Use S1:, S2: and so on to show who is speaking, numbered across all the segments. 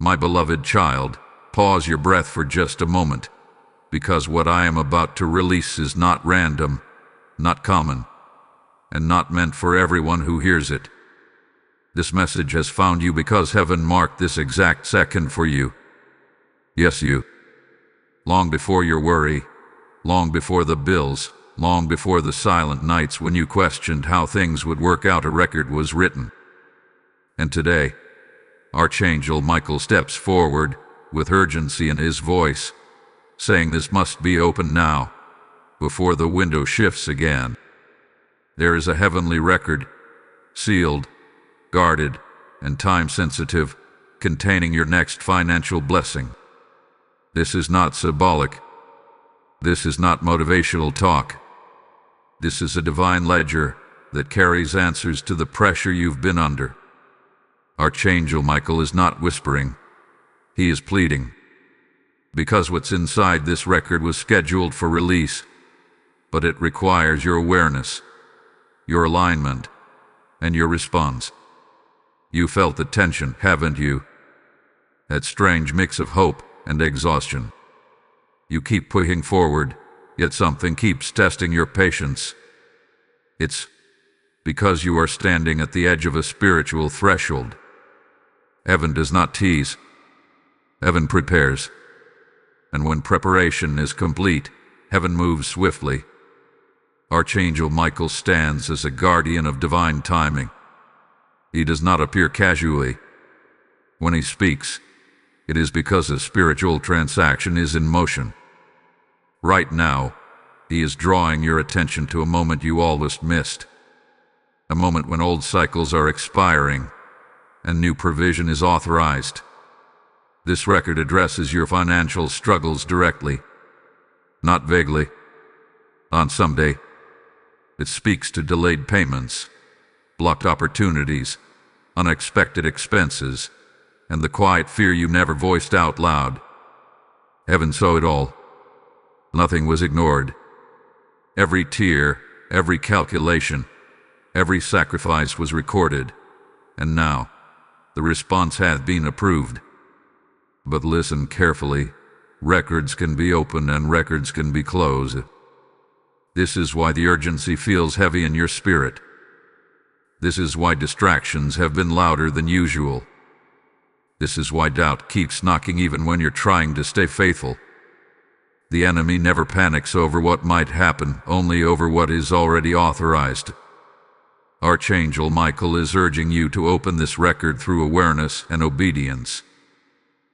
S1: My beloved child, pause your breath for just a moment, because what I am about to release is not random, not common, and not meant for everyone who hears it. This message has found you because heaven marked this exact second for you. Yes, you. Long before your worry, long before the bills, long before the silent nights when you questioned how things would work out, a record was written. And today, Archangel Michael steps forward with urgency in his voice, saying this must be opened now, before the window shifts again. There is a heavenly record, sealed, guarded, and time-sensitive, containing your next financial blessing. This is not symbolic. This is not motivational talk. This is a divine ledger that carries answers to the pressure you've been under. Archangel Michael is not whispering. He is pleading. Because what's inside this record was scheduled for release, but it requires your awareness, your alignment, and your response. You felt the tension, haven't you? That strange mix of hope and exhaustion. You keep pushing forward, yet something keeps testing your patience. It's because you are standing at the edge of a spiritual threshold. Heaven does not tease. Heaven prepares. And when preparation is complete, heaven moves swiftly. Archangel Michael stands as a guardian of divine timing. He does not appear casually. When he speaks, it is because a spiritual transaction is in motion. Right now, he is drawing your attention to a moment you almost missed. A moment when old cycles are expiring and new provision is authorized. This record addresses your financial struggles directly, not vaguely. On someday, it speaks to delayed payments, blocked opportunities, unexpected expenses, and the quiet fear you never voiced out loud. Heaven saw it all. Nothing was ignored. Every tear, every calculation, every sacrifice was recorded, and now the response hath been approved. But listen carefully. Records can be opened and records can be closed. This is why the urgency feels heavy in your spirit. This is why distractions have been louder than usual. This is why doubt keeps knocking even when you're trying to stay faithful. The enemy never panics over what might happen, only over what is already authorized. Archangel Michael is urging you to open this record through awareness and obedience.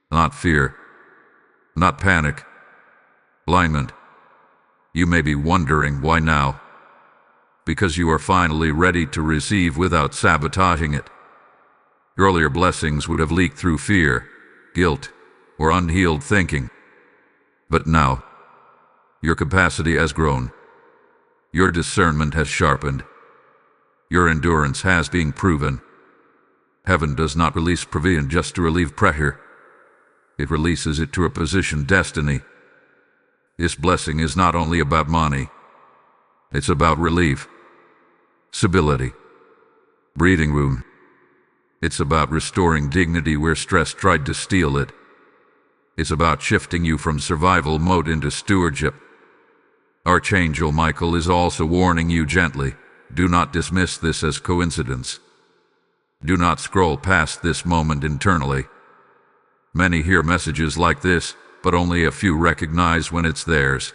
S1: Not fear, not panic, alignment. You may be wondering why now. Because you are finally ready to receive without sabotaging it. Earlier blessings would have leaked through fear, guilt, or unhealed thinking. But now, your capacity has grown. Your discernment has sharpened. Your endurance has been proven. Heaven does not release provision just to relieve pressure. It releases it to reposition destiny. This blessing is not only about money. It's about relief, stability, breathing room. It's about restoring dignity where stress tried to steal it. It's about shifting you from survival mode into stewardship. Archangel Michael is also warning you gently. Do not dismiss this as coincidence. Do not scroll past this moment internally. Many hear messages like this, but only a few recognize when it's theirs.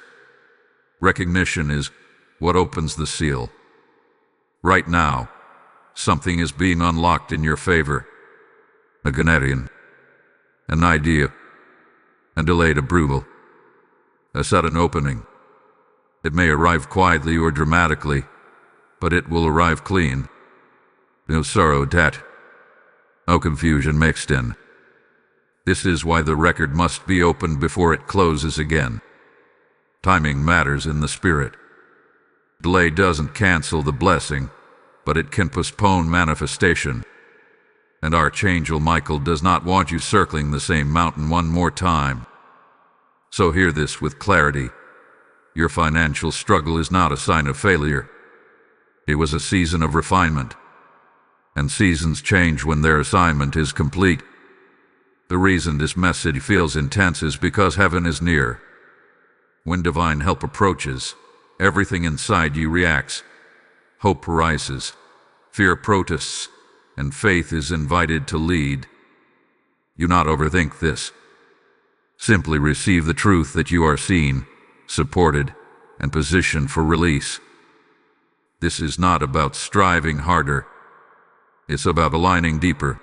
S1: Recognition is what opens the seal. Right now, something is being unlocked in your favor. A Ghanaian, an idea, a delayed approval, a sudden opening. It may arrive quietly or dramatically, but it will arrive clean. No sorrow, debt, no confusion mixed in. This is why the record must be opened before it closes again. Timing matters in the spirit. Delay doesn't cancel the blessing, but it can postpone manifestation. And Archangel Michael does not want you circling the same mountain one more time. So hear this with clarity. Your financial struggle is not a sign of failure. It was a season of refinement. And seasons change when their assignment is complete. The reason this message feels intense is because heaven is near. When divine help approaches, everything inside you reacts. Hope rises, fear protests, and faith is invited to lead. Do not overthink this. Simply receive the truth that you are seen, supported, and positioned for release. This is not about striving harder. It's about aligning deeper.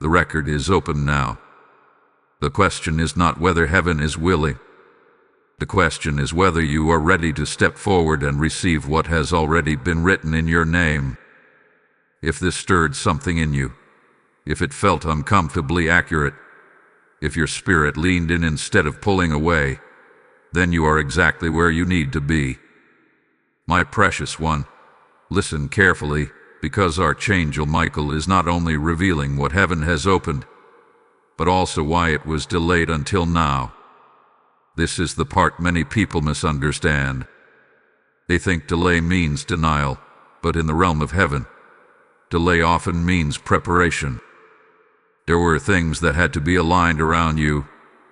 S1: The record is open now. The question is not whether heaven is willing. The question is whether you are ready to step forward and receive what has already been written in your name. If this stirred something in you, if it felt uncomfortably accurate, if your spirit leaned in instead of pulling away, then you are exactly where you need to be. My precious one, listen carefully, because Archangel Michael is not only revealing what heaven has opened, but also why it was delayed until now. This is the part many people misunderstand. They think delay means denial, but in the realm of heaven, delay often means preparation. There were things that had to be aligned around you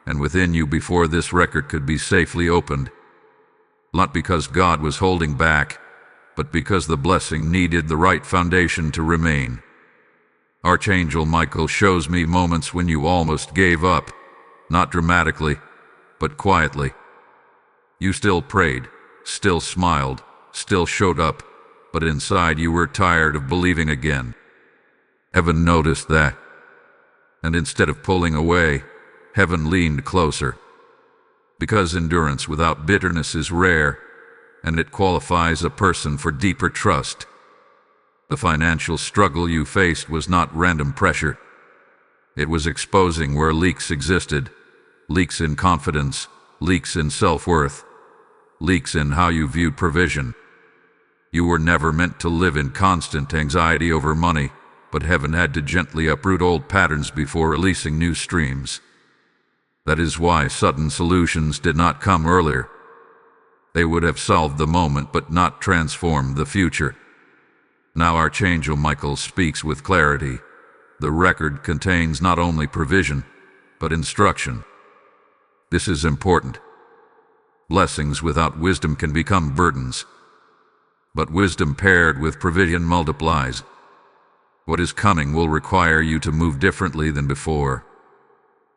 S1: and within you before this record could be safely opened. Not because God was holding back, but because the blessing needed the right foundation to remain. Archangel Michael shows me moments when you almost gave up, not dramatically, but quietly. You still prayed, still smiled, still showed up, but inside you were tired of believing again. Heaven noticed that, and instead of pulling away, heaven leaned closer. Because endurance without bitterness is rare, and it qualifies a person for deeper trust. The financial struggle you faced was not random pressure. It was exposing where leaks existed, leaks in confidence, leaks in self-worth, leaks in how you viewed provision. You were never meant to live in constant anxiety over money, but heaven had to gently uproot old patterns before releasing new streams. That is why sudden solutions did not come earlier. They would have solved the moment but not transformed the future. Now Archangel Michael speaks with clarity. The record contains not only provision, but instruction. This is important. Blessings without wisdom can become burdens, but wisdom paired with provision multiplies. What is coming will require you to move differently than before.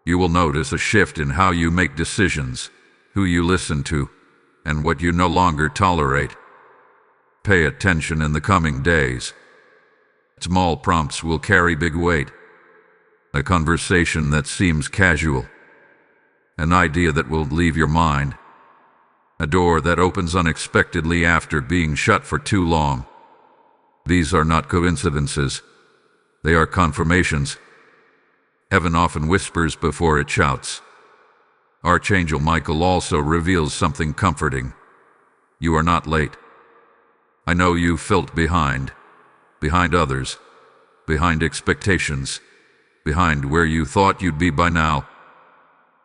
S1: You will notice a shift in how you make decisions, who you listen to, and what you no longer tolerate. Pay attention in the coming days. Small prompts will carry big weight. A conversation that seems casual. An idea that will leave your mind. A door that opens unexpectedly after being shut for too long. These are not coincidences. They are confirmations. Heaven often whispers before it shouts. Archangel Michael also reveals something comforting. You are not late. I know you felt behind others, behind expectations, behind where you thought you'd be by now.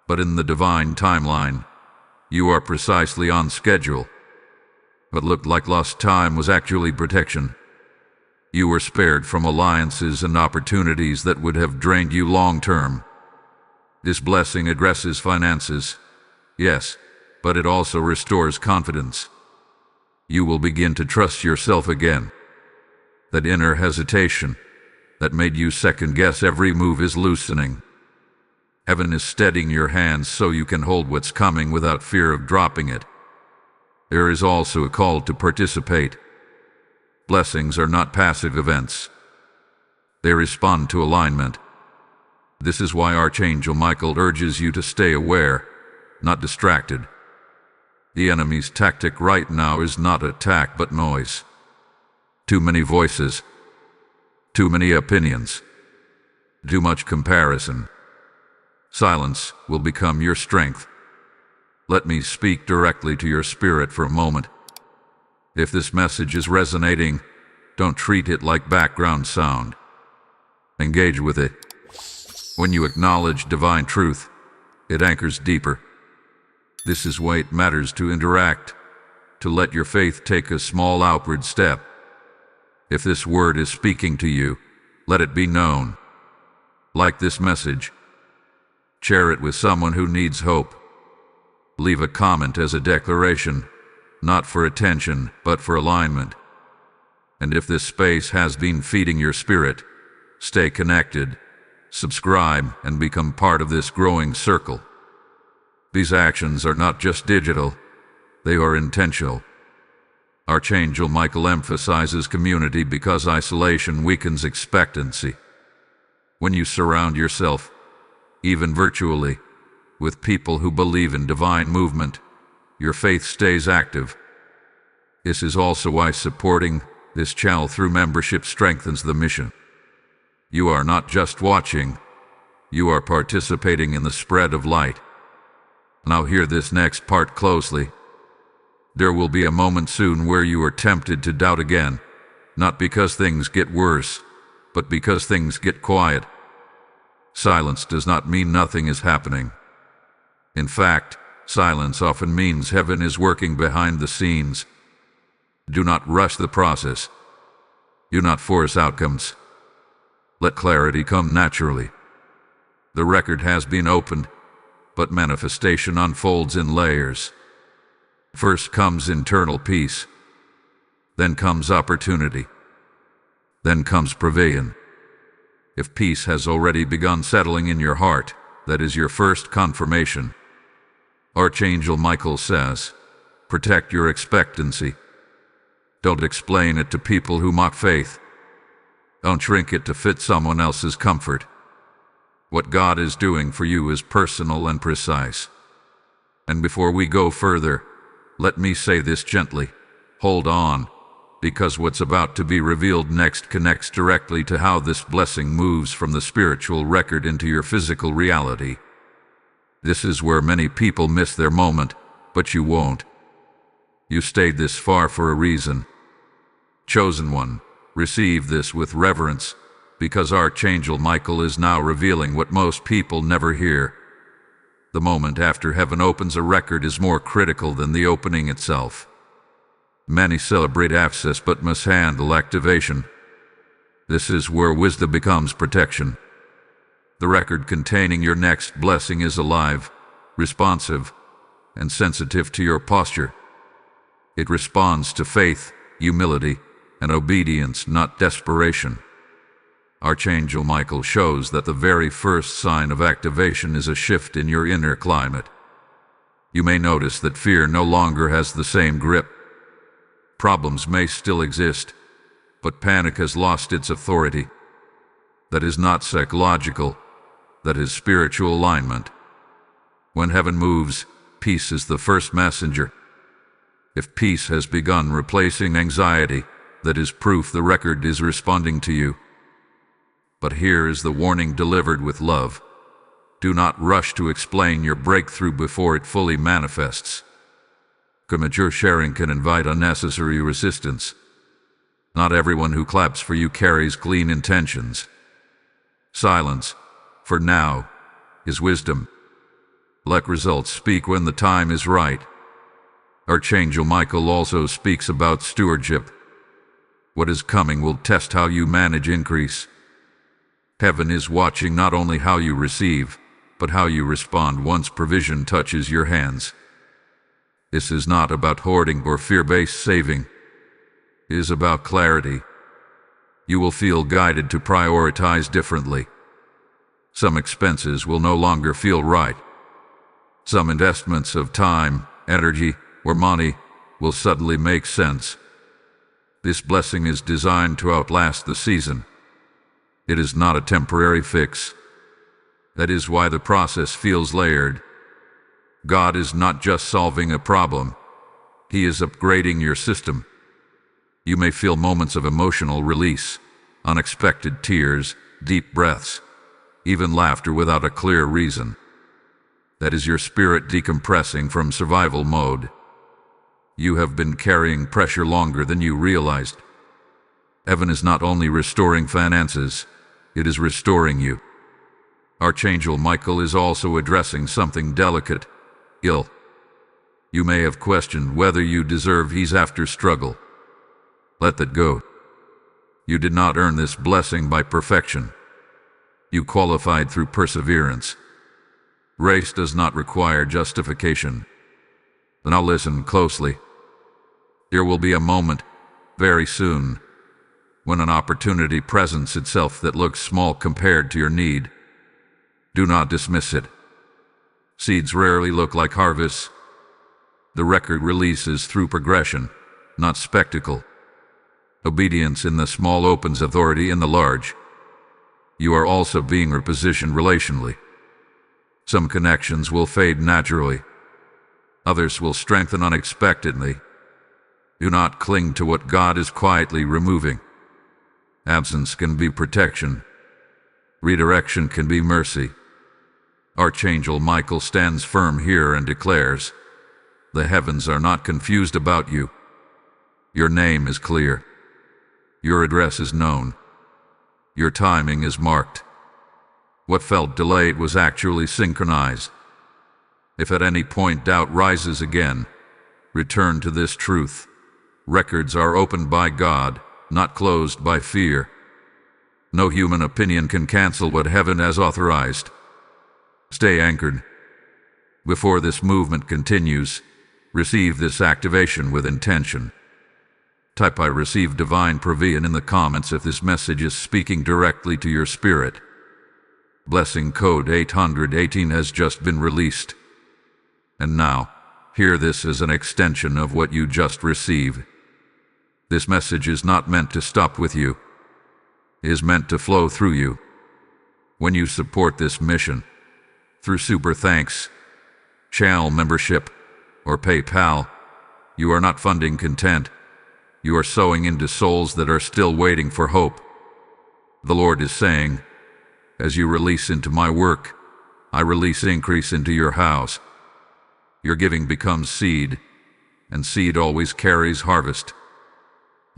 S1: But in the divine timeline, you are precisely on schedule. What looked like lost time was actually protection. You were spared from alliances and opportunities that would have drained you long term. This blessing addresses finances, yes, but it also restores confidence. You will begin to trust yourself again. That inner hesitation that made you second-guess every move is loosening. Heaven is steadying your hands so you can hold what's coming without fear of dropping it. There is also a call to participate. Blessings are not passive events. They respond to alignment. This is why Archangel Michael urges you to stay aware, not distracted. The enemy's tactic right now is not attack but noise. Too many voices. Too many opinions. Too much comparison. Silence will become your strength. Let me speak directly to your spirit for a moment. If this message is resonating, don't treat it like background sound. Engage with it. When you acknowledge divine truth, it anchors deeper. This is why it matters to interact, to let your faith take a small outward step. If this word is speaking to you, let it be known. Like this message, Share it with someone who needs hope. Leave a comment as a declaration, not for attention, but for alignment. And if this space has been feeding your spirit, stay connected, subscribe, and become part of this growing circle. These actions are not just digital, they are intentional. Archangel Michael emphasizes community because isolation weakens expectancy. When you surround yourself, even virtually, with people who believe in divine movement, your faith stays active. This is also why supporting this channel through membership strengthens the mission. You are not just watching, you are participating in the spread of light. Now hear this next part closely. There will be a moment soon where you are tempted to doubt again, not because things get worse, but because things get quiet. Silence does not mean nothing is happening. In fact, silence often means heaven is working behind the scenes. Do not rush the process. Do not force outcomes. Let clarity come naturally. The record has been opened, but manifestation unfolds in layers. First comes internal peace. Then comes opportunity. Then comes prevail. If peace has already begun settling in your heart, that is your first confirmation. Archangel Michael says, protect your expectancy. Don't explain it to people who mock faith. Don't shrink it to fit someone else's comfort. What God is doing for you is personal and precise. And before we go further, let me say this gently. Hold on, because what's about to be revealed next connects directly to how this blessing moves from the spiritual record into your physical reality. This is where many people miss their moment, but you won't. You stayed this far for a reason. Chosen one, receive this with reverence, because Archangel Michael is now revealing what most people never hear. The moment after heaven opens a record is more critical than the opening itself. Many celebrate access but mishandle activation. This is where wisdom becomes protection. The record containing your next blessing is alive, responsive, and sensitive to your posture. It responds to faith, humility, and obedience, not desperation. Archangel Michael shows that the very first sign of activation is a shift in your inner climate. You may notice that fear no longer has the same grip. Problems may still exist, but panic has lost its authority. That is not psychological, that is spiritual alignment. When heaven moves, peace is the first messenger. If peace has begun replacing anxiety, that is proof the record is responding to you. But here is the warning delivered with love. Do not rush to explain your breakthrough before it fully manifests. Premature sharing can invite unnecessary resistance. Not everyone who claps for you carries clean intentions. Silence, for now, is wisdom. Let results speak when the time is right. Archangel Michael also speaks about stewardship. What is coming will test how you manage increase. Heaven is watching not only how you receive, but how you respond once provision touches your hands. This is not about hoarding or fear-based saving. It is about clarity. You will feel guided to prioritize differently. Some expenses will no longer feel right. Some investments of time, energy, or money will suddenly make sense. This blessing is designed to outlast the season. It is not a temporary fix. That is why the process feels layered. God is not just solving a problem. He is upgrading your system. You may feel moments of emotional release, unexpected tears, deep breaths, even laughter without a clear reason. That is your spirit decompressing from survival mode. You have been carrying pressure longer than you realized. Heaven is not only restoring finances, it is restoring you. Archangel Michael is also addressing something delicate, ill. You may have questioned whether you deserve He's after struggle. Let that go. You did not earn this blessing by perfection. You qualified through perseverance. Grace does not require justification. Now listen closely. There will be a moment, very soon, when an opportunity presents itself that looks small compared to your need. Do not dismiss it. Seeds rarely look like harvests. The record releases through progression, not spectacle. Obedience in the small opens authority in the large. You are also being repositioned relationally. Some connections will fade naturally. Others will strengthen unexpectedly. Do not cling to what God is quietly removing. Absence can be protection. Redirection can be mercy. Archangel Michael stands firm here and declares, the heavens are not confused about you. Your name is clear. Your address is known. Your timing is marked. What felt delayed was actually synchronized. If at any point doubt rises again, return to this truth. Records are opened by God, not closed by fear. No human opinion can cancel what heaven has authorized. Stay anchored. Before this movement continues, receive this activation with intention. Type I receive divine provision in the comments if this message is speaking directly to your spirit. Blessing code 818 has just been released. And now, hear this as an extension of what you just received. This message is not meant to stop with you. It is meant to flow through you. When you support this mission, through super thanks, channel membership, or PayPal, you are not funding content. You are sowing into souls that are still waiting for hope. The Lord is saying, as you release into my work, I release increase into your house. Your giving becomes seed, and seed always carries harvest.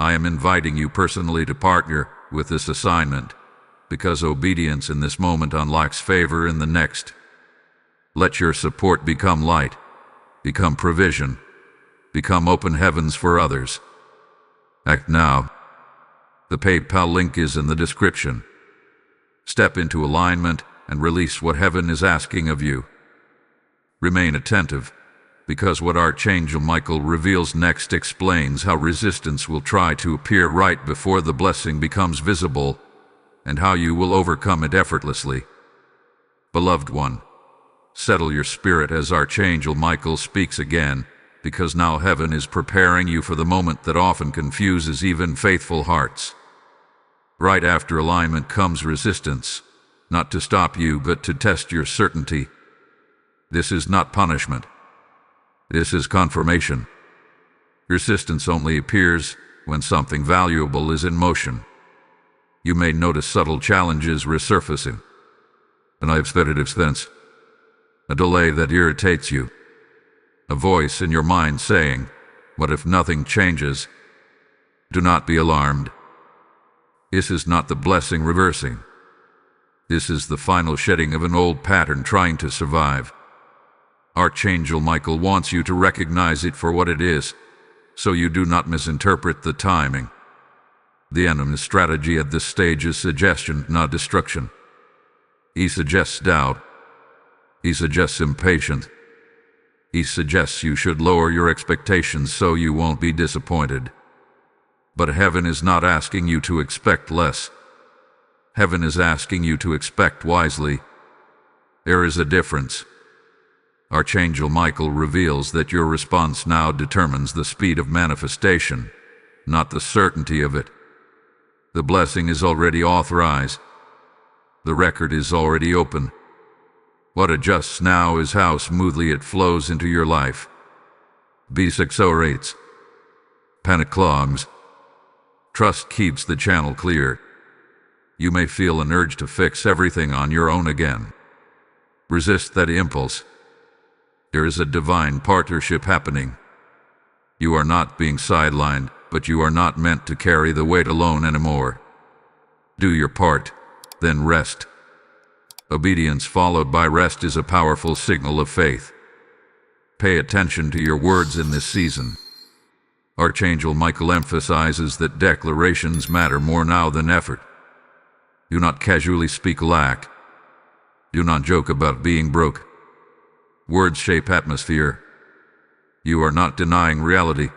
S1: I am inviting you personally to partner with this assignment, because obedience in this moment unlocks favor in the next. Let your support become light, become provision, become open heavens for others. Act now. The PayPal link is in the description. Step into alignment and release what heaven is asking of you. Remain attentive, because what Archangel Michael reveals next explains how resistance will try to appear right before the blessing becomes visible, and how you will overcome it effortlessly. Beloved one, settle your spirit as Archangel Michael speaks again, because now heaven is preparing you for the moment that often confuses even faithful hearts. Right after alignment comes resistance, not to stop you but to test your certainty. This is not punishment. This is confirmation. Resistance only appears when something valuable is in motion. You may notice subtle challenges resurfacing. An unexpected expense. A delay that irritates you. A voice in your mind saying, what if nothing changes? Do not be alarmed. This is not the blessing reversing. This is the final shedding of an old pattern trying to survive. Archangel Michael wants you to recognize it for what it is, so you do not misinterpret the timing. The enemy's strategy at this stage is suggestion, not destruction. He suggests doubt. He suggests impatience. He suggests you should lower your expectations so you won't be disappointed. But heaven is not asking you to expect less. Heaven is asking you to expect wisely. There is a difference. Archangel Michael reveals that your response now determines the speed of manifestation, not the certainty of it. The blessing is already authorized. The record is already open. What adjusts now is how smoothly it flows into your life. Peace accelerates. Panic clogs. Trust keeps the channel clear. You may feel an urge to fix everything on your own again. Resist that impulse. There is a divine partnership happening. You are not being sidelined, but you are not meant to carry the weight alone anymore. Do your part, then rest. Obedience followed by rest is a powerful signal of faith. Pay attention to your words in this season. Archangel Michael emphasizes that declarations matter more now than effort. Do not casually speak lack. Do not joke about being broke. Words shape atmosphere. You are not denying reality.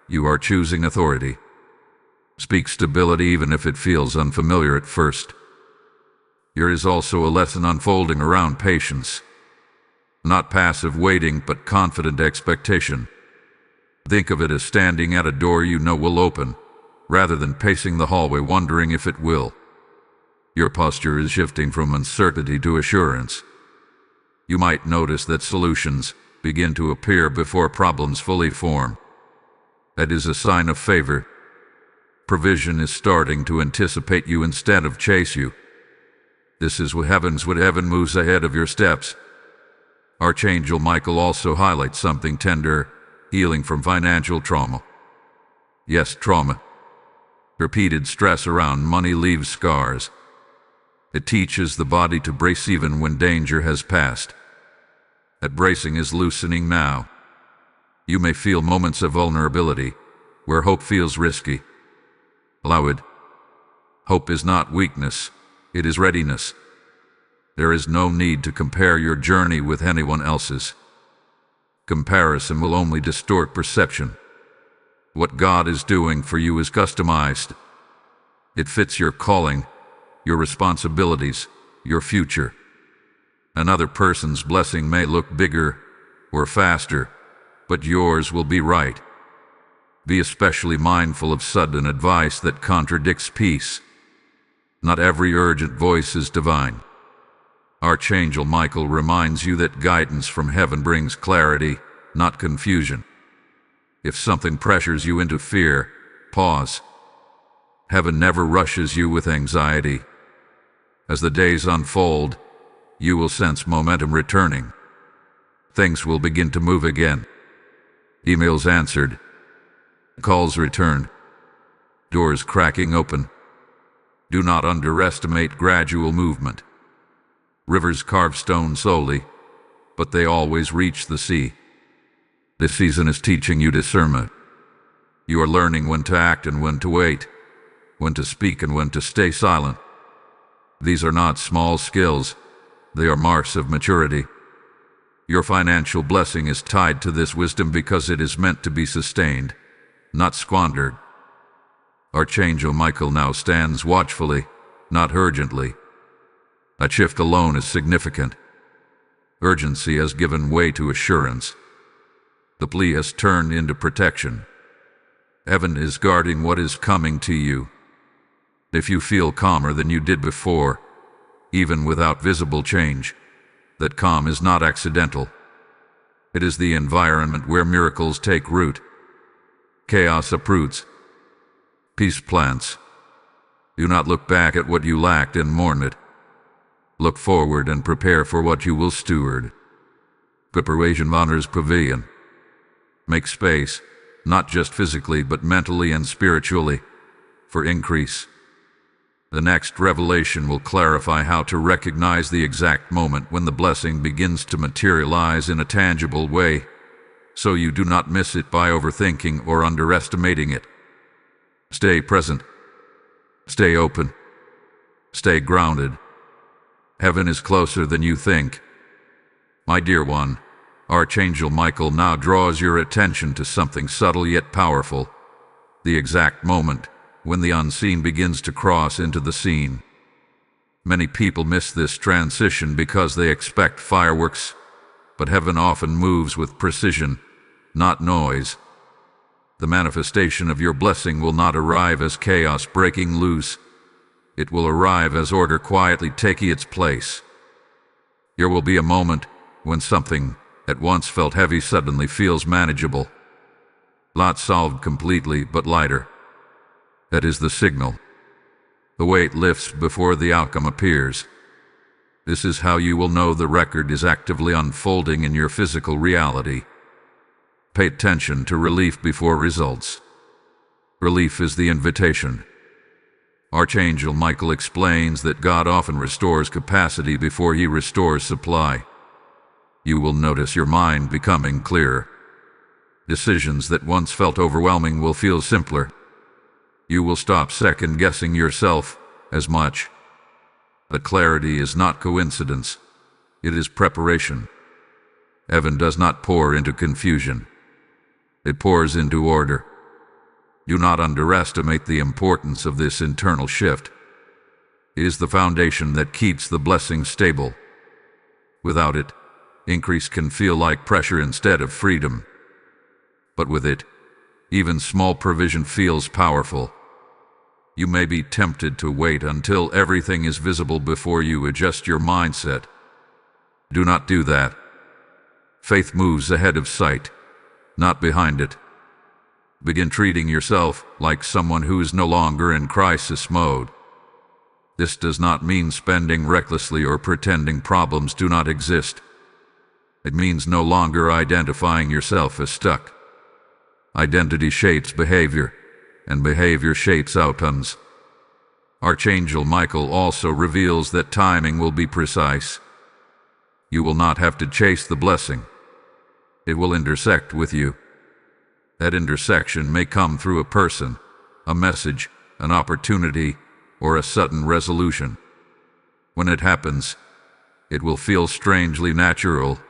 S1: You are choosing authority. Speak stability even if it feels unfamiliar at first. Here is also a lesson unfolding around patience. Not passive waiting, but confident expectation. Think of it as standing at a door you know will open, rather than pacing the hallway wondering if it will. Your posture is shifting from uncertainty to assurance. You might notice that solutions begin to appear before problems fully form. That is a sign of favor. Provision is starting to anticipate you instead of chase you. This is what heaven moves ahead of your steps. Archangel Michael also highlights something tender: healing from financial trauma. Yes, trauma. Repeated stress around money leaves scars. It teaches the body to brace even when danger has passed. That bracing is loosening now. You may feel moments of vulnerability, where hope feels risky. Allow it. Hope is not weakness, it is readiness. There is no need to compare your journey with anyone else's. Comparison will only distort perception. What God is doing for you is customized. It fits your calling, your responsibilities, your future. Another person's blessing may look bigger or faster, but yours will be right. Be especially mindful of sudden advice that contradicts peace. Not every urgent voice is divine. Archangel Michael reminds you that guidance from heaven brings clarity, not confusion. If something pressures you into fear, pause. Heaven never rushes you with anxiety. As the days unfold, you will sense momentum returning. Things will begin to move again. Emails answered. Calls returned. Doors cracking open. Do not underestimate gradual movement. Rivers carve stone slowly, but they always reach the sea. This season is teaching you discernment. You are learning when to act and when to wait, when to speak and when to stay silent. These are not small skills. They are marks of maturity. Your financial blessing is tied to this wisdom because it is meant to be sustained, not squandered. Archangel Michael now stands watchfully, not urgently. That shift alone is significant. Urgency has given way to assurance. The plea has turned into protection. Heaven is guarding what is coming to you. If you feel calmer than you did before, even without visible change, that calm is not accidental. It is the environment where miracles take root. Chaos uproots. Peace plants. Do not look back at what you lacked and mourn it. Look forward and prepare for what you will steward. Preparation honors pavilion. Make space, not just physically but mentally and spiritually, for increase. The next revelation will clarify how to recognize the exact moment when the blessing begins to materialize in a tangible way, so you do not miss it by overthinking or underestimating it. Stay present. Stay open. Stay grounded. Heaven is closer than you think. My dear one, Archangel Michael now draws your attention to something subtle yet powerful, the exact moment when the unseen begins to cross into the scene. Many people miss this transition because they expect fireworks, but heaven often moves with precision, not noise. The manifestation of your blessing will not arrive as chaos breaking loose. It will arrive as order quietly taking its place. There will be a moment when something that once felt heavy suddenly feels manageable. Not solved completely, but lighter. That is the signal. The weight lifts before the outcome appears. This is how you will know the record is actively unfolding in your physical reality. Pay attention to relief before results. Relief is the invitation. Archangel Michael explains that God often restores capacity before he restores supply. You will notice your mind becoming clearer. Decisions that once felt overwhelming will feel simpler. You will stop second-guessing yourself as much. But clarity is not coincidence. It is preparation. Heaven does not pour into confusion. It pours into order. Do not underestimate the importance of this internal shift. It is the foundation that keeps the blessing stable. Without it, increase can feel like pressure instead of freedom. But with it, even small provision feels powerful. You may be tempted to wait until everything is visible before you adjust your mindset. Do not do that. Faith moves ahead of sight, not behind it. Begin treating yourself like someone who is no longer in crisis mode. This does not mean spending recklessly or pretending problems do not exist. It means no longer identifying yourself as stuck. Identity shapes behavior, and behavior shapes outcomes. Archangel Michael also reveals that timing will be precise. You will not have to chase the blessing. It will intersect with you. That intersection may come through a person, a message, an opportunity, or a sudden resolution. When it happens, it will feel strangely natural,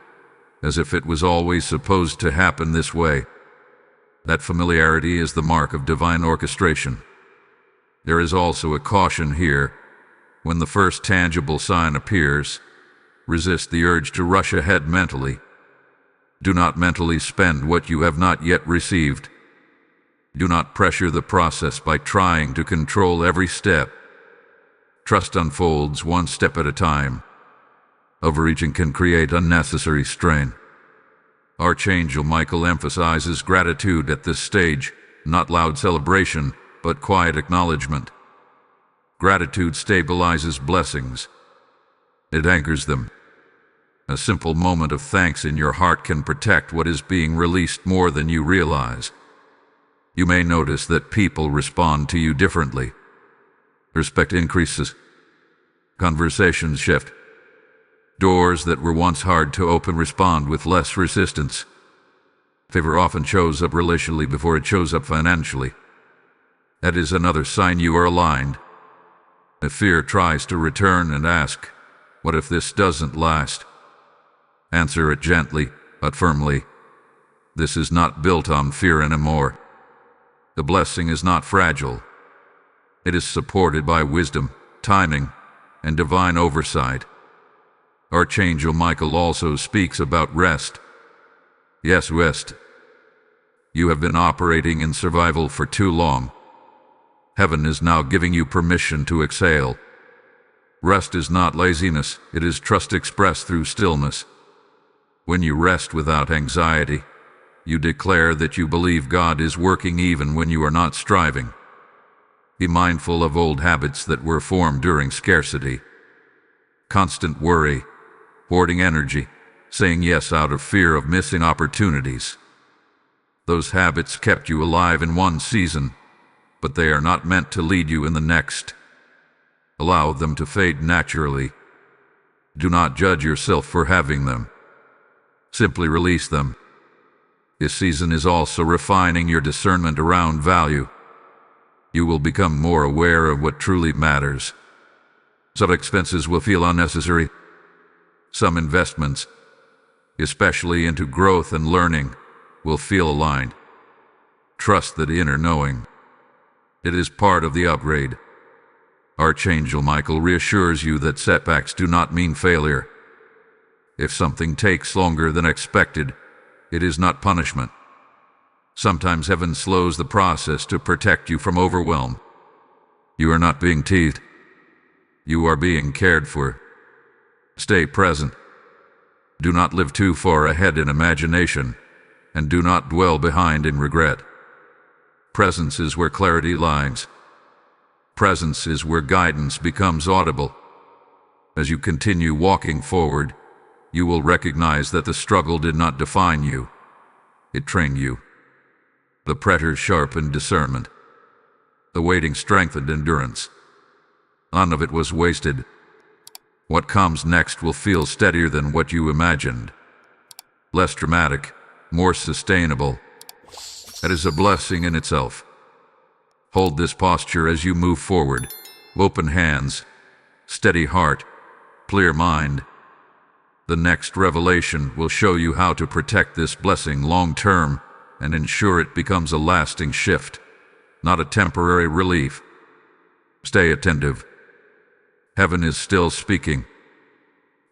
S1: as if it was always supposed to happen this way. That familiarity is the mark of divine orchestration. There is also a caution here. When the first tangible sign appears, resist the urge to rush ahead mentally. Do not mentally spend what you have not yet received. Do not pressure the process by trying to control every step. Trust unfolds one step at a time. Overreaching can create unnecessary strain. Archangel Michael emphasizes gratitude at this stage, not loud celebration, but quiet acknowledgement. Gratitude stabilizes blessings. It anchors them. A simple moment of thanks in your heart can protect what is being released more than you realize. You may notice that people respond to you differently. Respect increases. Conversations shift. Doors that were once hard to open respond with less resistance. Favor often shows up relationally before it shows up financially. That is another sign you are aligned. If fear tries to return and ask, "What if this doesn't last?" Answer it gently, but firmly. This is not built on fear anymore. The blessing is not fragile. It is supported by wisdom, timing, and divine oversight. Archangel Michael also speaks about rest. Yes, rest. You have been operating in survival for too long. Heaven is now giving you permission to exhale. Rest is not laziness, it is trust expressed through stillness. When you rest without anxiety, you declare that you believe God is working even when you are not striving. Be mindful of old habits that were formed during scarcity. Constant worry, hoarding energy, saying yes out of fear of missing opportunities. Those habits kept you alive in one season, but they are not meant to lead you in the next. Allow them to fade naturally. Do not judge yourself for having them. Simply release them. This season is also refining your discernment around value. You will become more aware of what truly matters. Some expenses will feel unnecessary. Some investments, especially into growth and learning, will feel aligned. Trust that inner knowing. It is part of the upgrade. Archangel Michael reassures you that setbacks do not mean failure. If something takes longer than expected, it is not punishment. Sometimes heaven slows the process to protect you from overwhelm. You are not being teased. You are being cared for. Stay present. Do not live too far ahead in imagination, and do not dwell behind in regret. Presence is where clarity lies. Presence is where guidance becomes audible. As you continue walking forward, you will recognize that the struggle did not define you. It trained you. The pressure sharpened discernment. The waiting strengthened endurance. None of it was wasted. What comes next will feel steadier than what you imagined. Less dramatic, more sustainable. That is a blessing in itself. Hold this posture as you move forward. Open hands, steady heart, clear mind. The next revelation will show you how to protect this blessing long term and ensure it becomes a lasting shift, not a temporary relief. Stay attentive. Heaven is still speaking.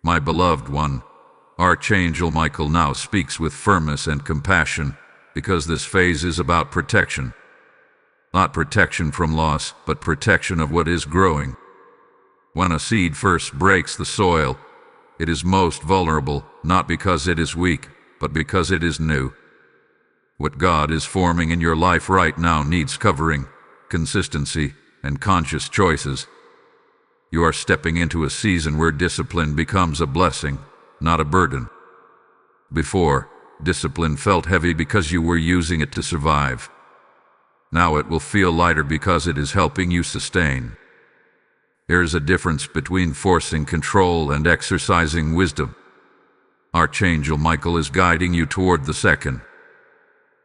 S1: My beloved one, Archangel Michael now speaks with firmness and compassion, because this phase is about protection. Not protection from loss, but protection of what is growing. When a seed first breaks the soil, it is most vulnerable, not because it is weak, but because it is new. What God is forming in your life right now needs covering, consistency, and conscious choices. You are stepping into a season where discipline becomes a blessing, not a burden. Before, discipline felt heavy because you were using it to survive. Now it will feel lighter because it is helping you sustain. There is a difference between forcing control and exercising wisdom. Archangel Michael is guiding you toward the second.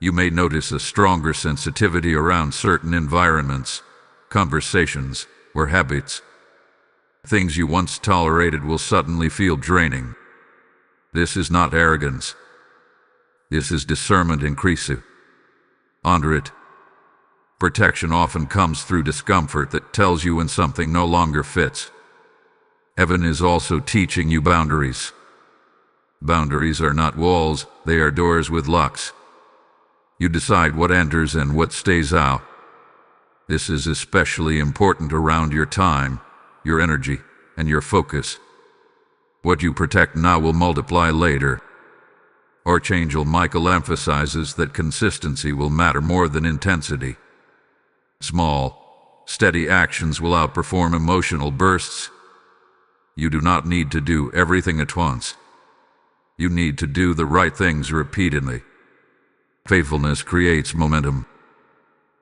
S1: You may notice a stronger sensitivity around certain environments, conversations, or habits. Things you once tolerated will suddenly feel draining. This is not arrogance. This is discernment increasing. Honor it. Protection often comes through discomfort that tells you when something no longer fits. Heaven is also teaching you boundaries. Boundaries are not walls, they are doors with locks. You decide what enters and what stays out. This is especially important around your time, your energy, and your focus. What you protect now will multiply later. Archangel Michael emphasizes that consistency will matter more than intensity. Small, steady actions will outperform emotional bursts. You do not need to do everything at once. You need to do the right things repeatedly. Faithfulness creates momentum.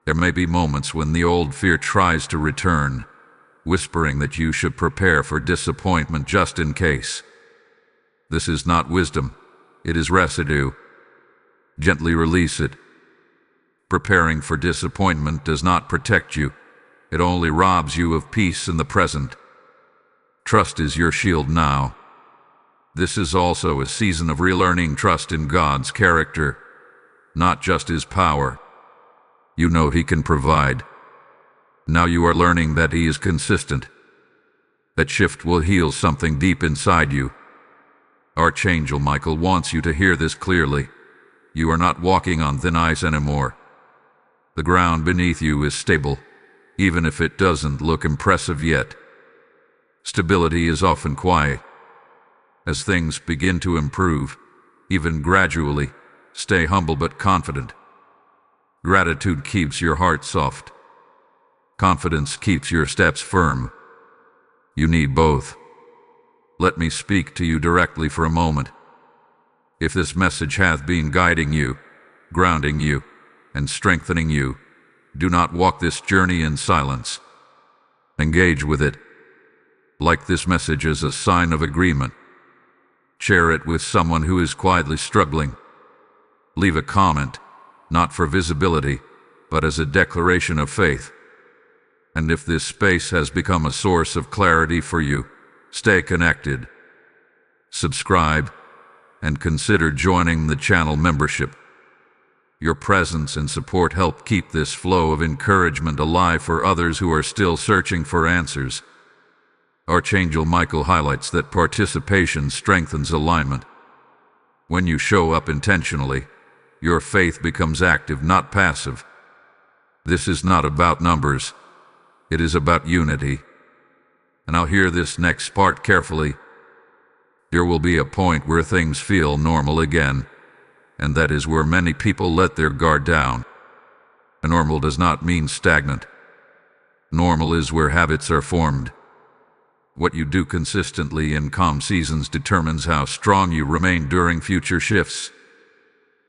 S1: There may be moments when the old fear tries to return, whispering that you should prepare for disappointment just in case. This is not wisdom, it is residue. Gently release it. Preparing for disappointment does not protect you, it only robs you of peace in the present. Trust is your shield now. This is also a season of relearning trust in God's character, not just His power. You know He can provide. Now you are learning that He is consistent. That shift will heal something deep inside you. Archangel Michael wants you to hear this clearly. You are not walking on thin ice anymore. The ground beneath you is stable, even if it doesn't look impressive yet. Stability is often quiet. As things begin to improve, even gradually, stay humble but confident. Gratitude keeps your heart soft. Confidence keeps your steps firm. You need both. Let me speak to you directly for a moment. If this message hath been guiding you, grounding you, and strengthening you, do not walk this journey in silence. Engage with it. Like this message as a sign of agreement. Share it with someone who is quietly struggling. Leave a comment, not for visibility, but as a declaration of faith. And if this space has become a source of clarity for you, stay connected. Subscribe, and consider joining the channel membership. Your presence and support help keep this flow of encouragement alive for others who are still searching for answers. Archangel Michael highlights that participation strengthens alignment. When you show up intentionally, your faith becomes active, not passive. This is not about numbers. It is about unity. And I'll hear this next part carefully. There will be a point where things feel normal again, and that is where many people let their guard down. Normal does not mean stagnant. Normal is where habits are formed. What you do consistently in calm seasons determines how strong you remain during future shifts.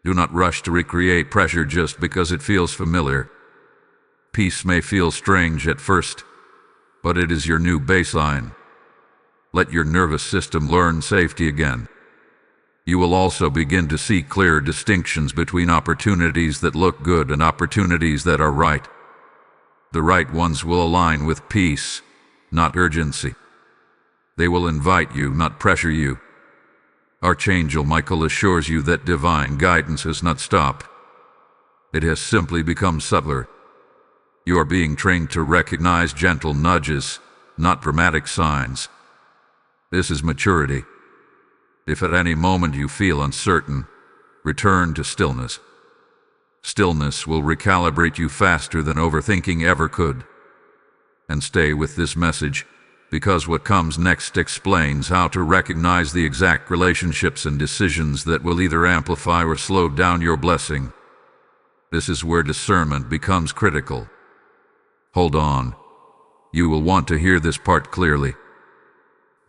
S1: Do not rush to recreate pressure just because it feels familiar. Peace may feel strange at first, but it is your new baseline. Let your nervous system learn safety again. You will also begin to see clear distinctions between opportunities that look good and opportunities that are right. The right ones will align with peace, not urgency. They will invite you, not pressure you. Archangel Michael assures you that divine guidance has not stopped. It has simply become subtler. You are being trained to recognize gentle nudges, not dramatic signs. This is maturity. If at any moment you feel uncertain, return to stillness. Stillness will recalibrate you faster than overthinking ever could. And stay with this message, because what comes next explains how to recognize the exact relationships and decisions that will either amplify or slow down your blessing. This is where discernment becomes critical. Hold on. You will want to hear this part clearly.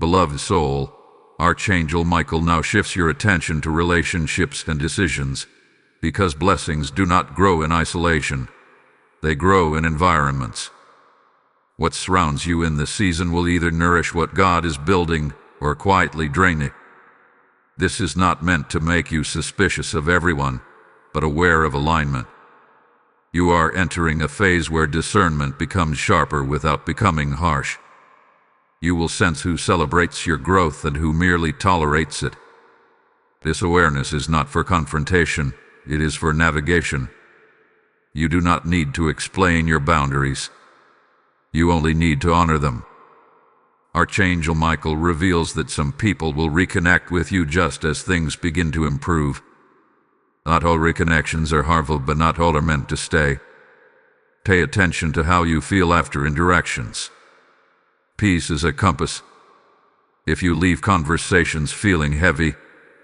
S1: Beloved soul, Archangel Michael now shifts your attention to relationships and decisions, because blessings do not grow in isolation. They grow in environments. What surrounds you in this season will either nourish what God is building or quietly drain it. This is not meant to make you suspicious of everyone, but aware of alignment. You are entering a phase where discernment becomes sharper without becoming harsh. You will sense who celebrates your growth and who merely tolerates it. This awareness is not for confrontation, it is for navigation. You do not need to explain your boundaries. You only need to honor them. Archangel Michael reveals that some people will reconnect with you just as things begin to improve. Not all reconnections are harmful, but not all are meant to stay. Pay attention to how you feel after interactions. Peace is a compass. If you leave conversations feeling heavy,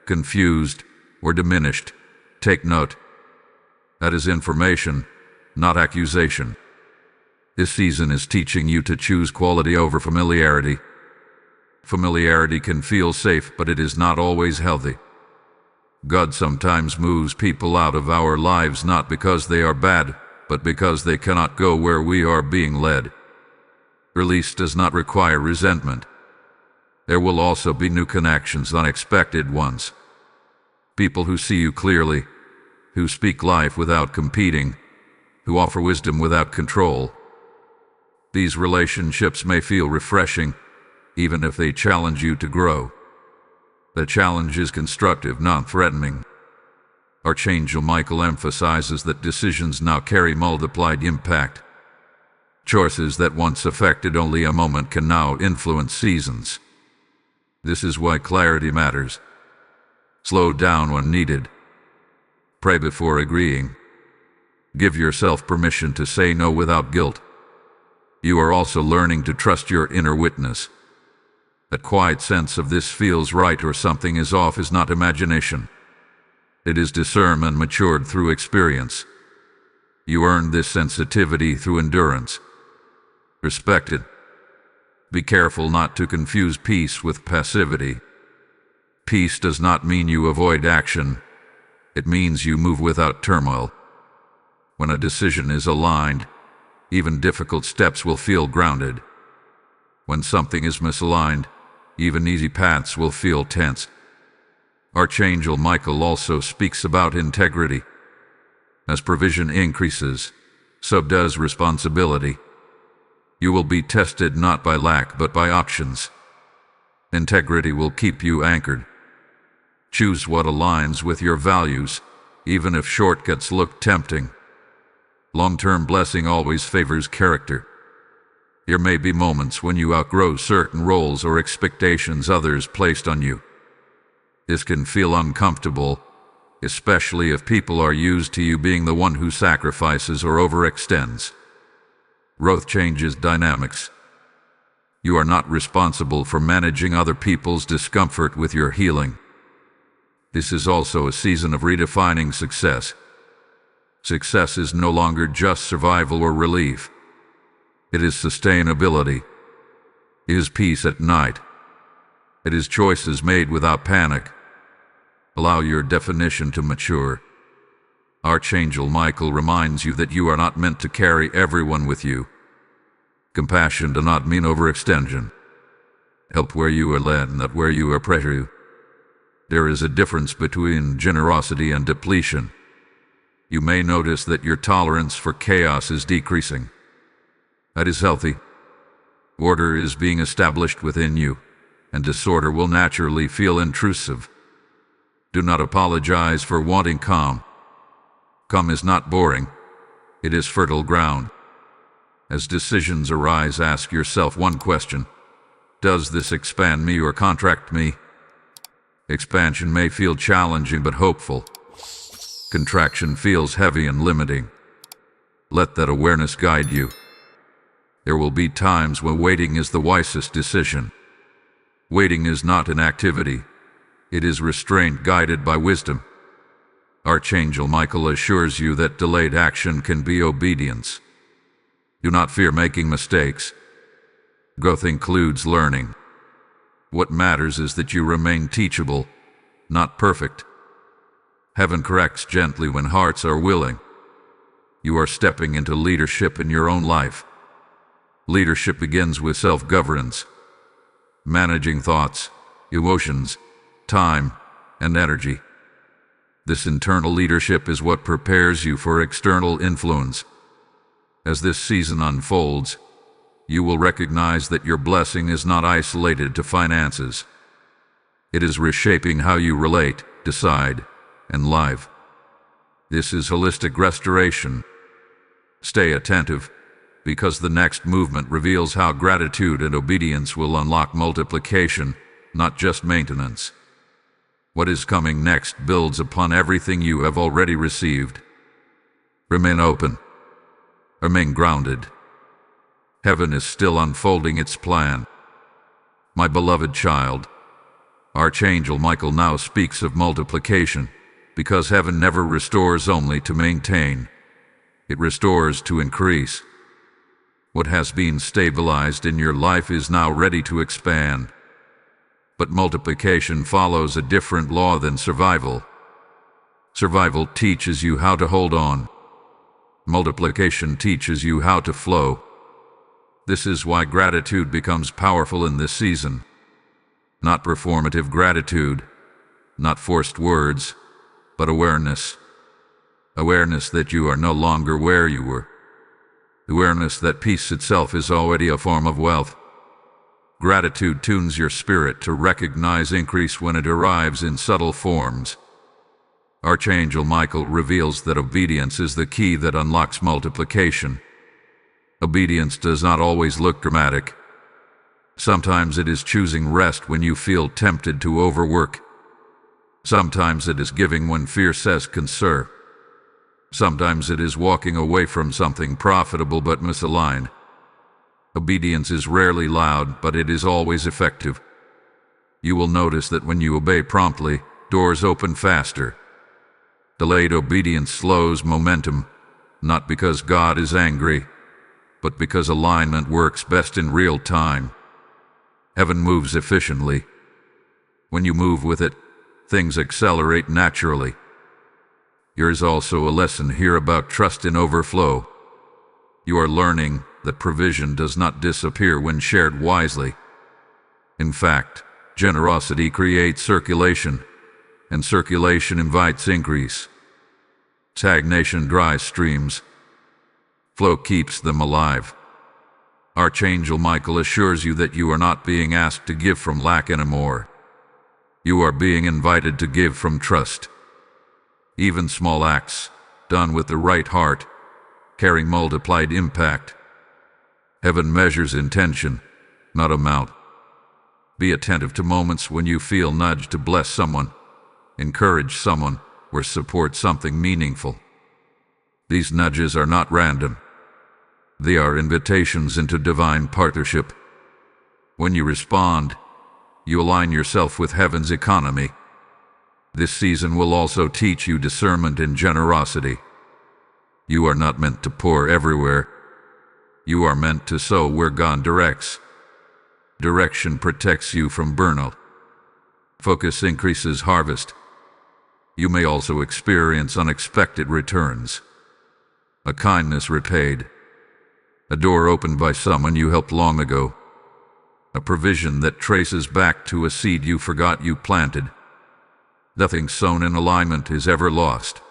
S1: confused, or diminished, take note. That is information, not accusation. This season is teaching you to choose quality over familiarity. Familiarity can feel safe, but it is not always healthy. God sometimes moves people out of our lives not because they are bad, but because they cannot go where we are being led. Release does not require resentment. There will also be new connections, unexpected ones. People who see you clearly, who speak life without competing, who offer wisdom without control. These relationships may feel refreshing, even if they challenge you to grow. The challenge is constructive, not threatening. Archangel Michael emphasizes that decisions now carry multiplied impact. Choices that once affected only a moment can now influence seasons. This is why clarity matters. Slow down when needed. Pray before agreeing. Give yourself permission to say no without guilt. You are also learning to trust your inner witness. That quiet sense of this feels right or something is off is not imagination. It is discernment matured through experience. You earned this sensitivity through endurance. Respect it. Be careful not to confuse peace with passivity. Peace does not mean you avoid action. It means you move without turmoil. When a decision is aligned, even difficult steps will feel grounded. When something is misaligned, even easy paths will feel tense. Archangel Michael also speaks about integrity. As provision increases, so does responsibility. You will be tested not by lack but by options. Integrity will keep you anchored. Choose what aligns with your values, even if shortcuts look tempting. Long-term blessing always favors character. There may be moments when you outgrow certain roles or expectations others placed on you. This can feel uncomfortable, especially if people are used to you being the one who sacrifices or overextends. Growth changes dynamics. You are not responsible for managing other people's discomfort with your healing. This is also a season of redefining success. Success is no longer just survival or relief. It is sustainability. It is peace at night. It is choices made without panic. Allow your definition to mature. Archangel Michael reminds you that you are not meant to carry everyone with you. Compassion does not mean overextension. Help where you are led, not where you are pressured. There is a difference between generosity and depletion. You may notice that your tolerance for chaos is decreasing. That is healthy. Order is being established within you, and disorder will naturally feel intrusive. Do not apologize for wanting calm. Calm is not boring. It is fertile ground. As decisions arise, ask yourself one question. Does this expand me or contract me? Expansion may feel challenging but hopeful. Contraction feels heavy and limiting. Let that awareness guide you. There will be times when waiting is the wisest decision. Waiting is not inactivity. It is restraint guided by wisdom. Archangel Michael assures you that delayed action can be obedience. Do not fear making mistakes. Growth includes learning. What matters is that you remain teachable, not perfect. Heaven corrects gently when hearts are willing. You are stepping into leadership in your own life. Leadership begins with self-governance, managing thoughts, emotions, time, and energy. This internal leadership is what prepares you for external influence. As this season unfolds, you will recognize that your blessing is not isolated to finances. It is reshaping how you relate, decide, and live. This is holistic restoration. Stay attentive, because the next movement reveals how gratitude and obedience will unlock multiplication, not just maintenance. What is coming next builds upon everything you have already received. Remain open. Remain grounded. Heaven is still unfolding its plan. My beloved child, Archangel Michael now speaks of multiplication, because heaven never restores only to maintain. It restores to increase. What has been stabilized in your life is now ready to expand. But multiplication follows a different law than survival. Survival teaches you how to hold on. Multiplication teaches you how to flow. This is why gratitude becomes powerful in this season. Not performative gratitude, not forced words, but awareness. Awareness that you are no longer where you were. Awareness that peace itself is already a form of wealth. Gratitude tunes your spirit to recognize increase when it arrives in subtle forms. Archangel Michael reveals that obedience is the key that unlocks multiplication. Obedience does not always look dramatic. Sometimes it is choosing rest when you feel tempted to overwork. Sometimes it is giving when fear says conserve. Sometimes it is walking away from something profitable but misaligned. Obedience is rarely loud, but it is always effective. You will notice that when you obey promptly, doors open faster. Delayed obedience slows momentum, not because God is angry, but because alignment works best in real time. Heaven moves efficiently. When you move with it, things accelerate naturally. There is also a lesson here about trust in overflow. You are learning that provision does not disappear when shared wisely. In fact, generosity creates circulation, and circulation invites increase. Stagnation dries streams. Flow keeps them alive. Archangel Michael assures you that you are not being asked to give from lack anymore. You are being invited to give from trust. Even small acts, done with the right heart, carry multiplied impact. Heaven measures intention, not amount. Be attentive to moments when you feel nudged to bless someone, encourage someone, or support something meaningful. These nudges are not random. They are invitations into divine partnership. When you respond, you align yourself with heaven's economy. This season will also teach you discernment and generosity. You are not meant to pour everywhere. You are meant to sow where God directs. Direction protects you from burnout. Focus increases harvest. You may also experience unexpected returns. A kindness repaid. A door opened by someone you helped long ago. A provision that traces back to a seed you forgot you planted. Nothing sown in alignment is ever lost.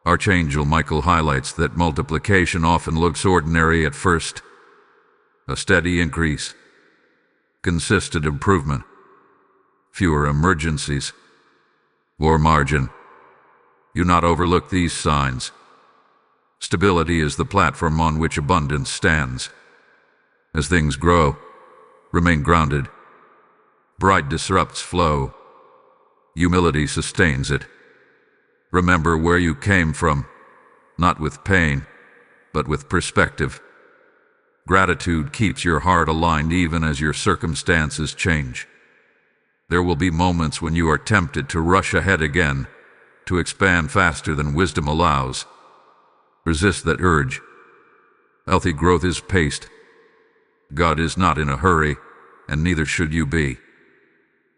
S1: Archangel Michael highlights that multiplication often looks ordinary at first. A steady increase. Consistent improvement. Fewer emergencies. or margin. Do not overlook these signs. Stability is the platform on which abundance stands. As things grow, remain grounded. Pride disrupts flow. Humility sustains it. Remember where you came from, not with pain, but with perspective. Gratitude keeps your heart aligned even as your circumstances change. There will be moments when you are tempted to rush ahead again, to expand faster than wisdom allows. Resist that urge. Healthy growth is paced. God is not in a hurry, and neither should you be.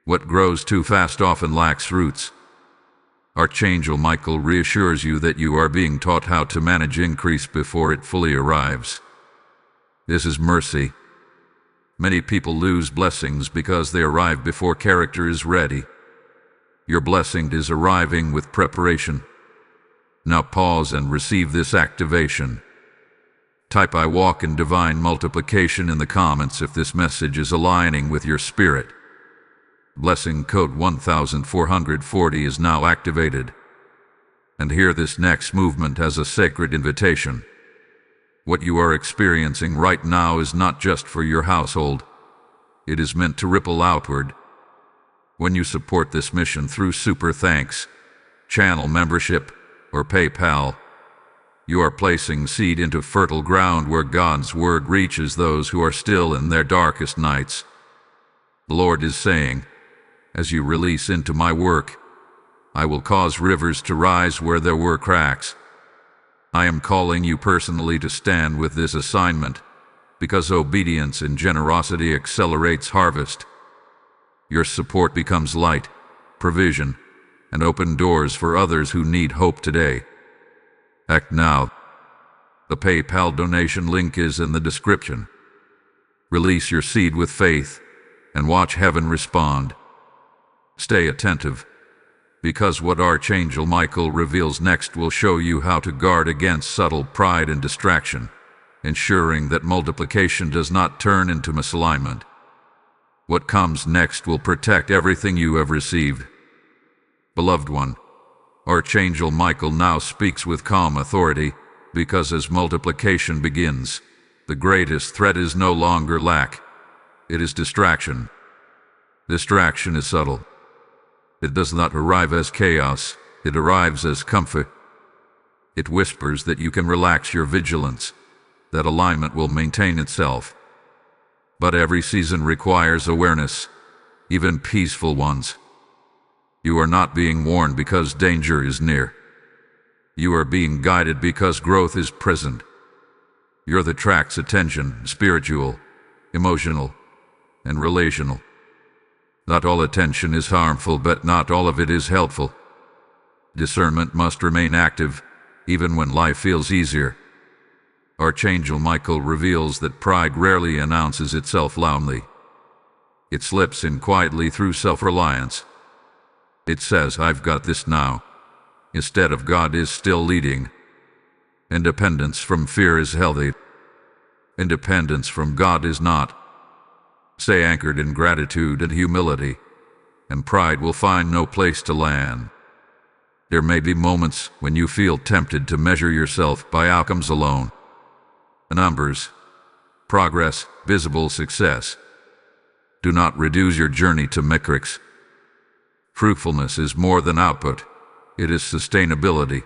S1: What grows too fast often lacks roots. Archangel Michael reassures you that you are being taught how to manage increase before it fully arrives. This is mercy. Many people lose blessings because they arrive before character is ready. Your blessing is arriving with preparation. Now pause and receive this activation. Type "I walk in divine multiplication" in the comments if this message is aligning with your spirit. Blessing code 1440 is now activated. And hear this next movement as a sacred invitation. What you are experiencing right now is not just for your household. It is meant to ripple outward. When you support this mission through Super Thanks, channel membership, or PayPal, you are placing seed into fertile ground where God's word reaches those who are still in their darkest nights. The Lord is saying, as you release into my work, I will cause rivers to rise where there were cracks. I am calling you personally to stand with this assignment, because obedience and generosity accelerates harvest. Your support becomes light, provision, and open doors for others who need hope today. Act now. The PayPal donation link is in the description. Release your seed with faith, and watch heaven respond. Stay attentive, because what Archangel Michael reveals next will show you how to guard against subtle pride and distraction, ensuring that multiplication does not turn into misalignment. What comes next will protect everything you have received. Beloved one, Archangel Michael now speaks with calm authority, because as multiplication begins, the greatest threat is no longer lack. It is distraction. Distraction is subtle. It does not arrive as chaos, it arrives as comfort. It whispers that you can relax your vigilance, that alignment will maintain itself. But every season requires awareness, even peaceful ones. You are not being warned because danger is near. You are being guided because growth is present. You're the track's attention, spiritual, emotional, and relational. Not all attention is harmful, but not all of it is helpful. Discernment must remain active, even when life feels easier. Archangel Michael reveals that pride rarely announces itself loudly. It slips in quietly through self-reliance. It says, "I've got this now," instead of "God is still leading." Independence from fear is healthy. Independence from God is not. Stay anchored in gratitude and humility, and pride will find no place to land. There may be moments when you feel tempted to measure yourself by outcomes alone. Numbers, progress, visible success. Do not reduce your journey to metrics. Fruitfulness is more than output. It is sustainability.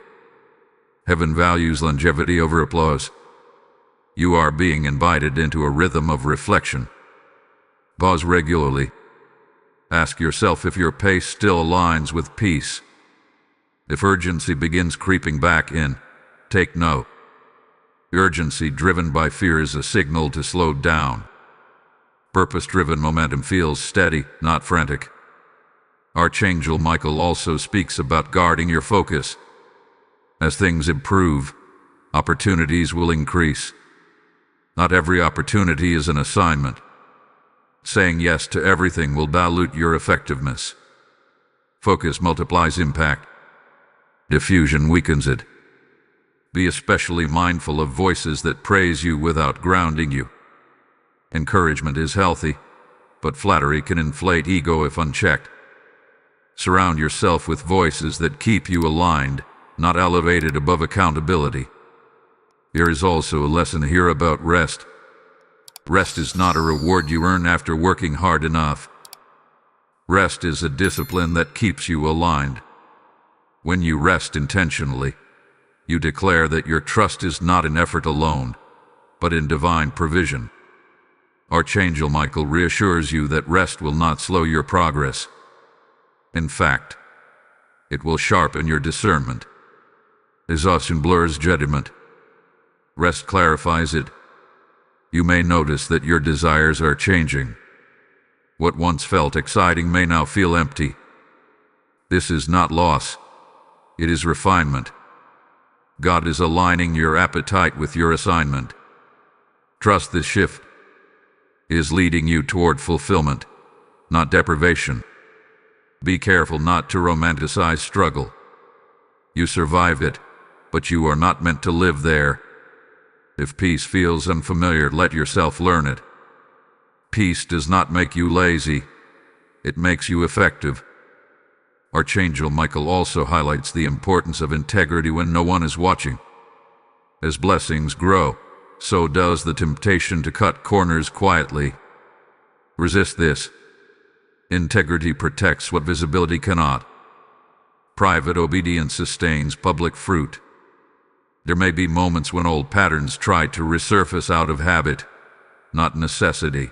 S1: Heaven values longevity over applause. You are being invited into a rhythm of reflection. Pause regularly. Ask yourself if your pace still aligns with peace. If urgency begins creeping back in, take note. Urgency driven by fear is a signal to slow down. Purpose-driven momentum feels steady, not frantic. Archangel Michael also speaks about guarding your focus. As things improve, opportunities will increase. Not every opportunity is an assignment. Saying yes to everything will dilute your effectiveness. Focus multiplies impact. Diffusion weakens it. Be especially mindful of voices that praise you without grounding you. Encouragement is healthy, but flattery can inflate ego if unchecked. Surround yourself with voices that keep you aligned, not elevated above accountability. There is also a lesson here about rest. Rest is not a reward you earn after working hard enough. Rest is a discipline that keeps you aligned. When you rest intentionally, you declare that your trust is not in effort alone, but in divine provision. Archangel Michael reassures you that rest will not slow your progress. In fact, it will sharpen your discernment. Exhaustion blurs judgment. Rest clarifies it. You may notice that your desires are changing. What once felt exciting may now feel empty. This is not loss. It is refinement. God is aligning your appetite with your assignment. Trust this shift. It is leading you toward fulfillment, not deprivation. Be careful not to romanticize struggle. You survive it, but you are not meant to live there. If peace feels unfamiliar, let yourself learn it. Peace does not make you lazy. It makes you effective. Archangel Michael also highlights the importance of integrity when no one is watching. As blessings grow, so does the temptation to cut corners quietly. Resist this. Integrity protects what visibility cannot. Private obedience sustains public fruit. There may be moments when old patterns try to resurface out of habit, not necessity.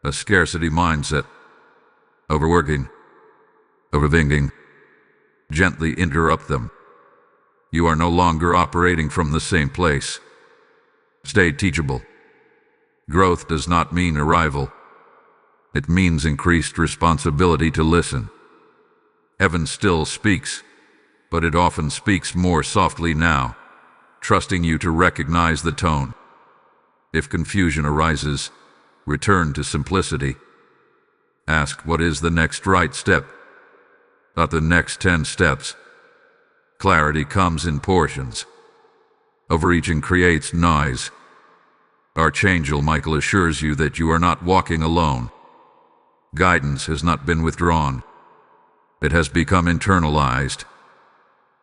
S1: A scarcity mindset, overworking, overthinking, gently interrupt them. You are no longer operating from the same place. Stay teachable. Growth does not mean arrival. It means increased responsibility to listen. Heaven still speaks, but it often speaks more softly now, trusting you to recognize the tone. If confusion arises, return to simplicity. Ask, what is the next right step? Not the next 10 steps. Clarity comes in portions. Overreaching creates noise. Archangel Michael assures you that you are not walking alone. Guidance has not been withdrawn. It has become internalized.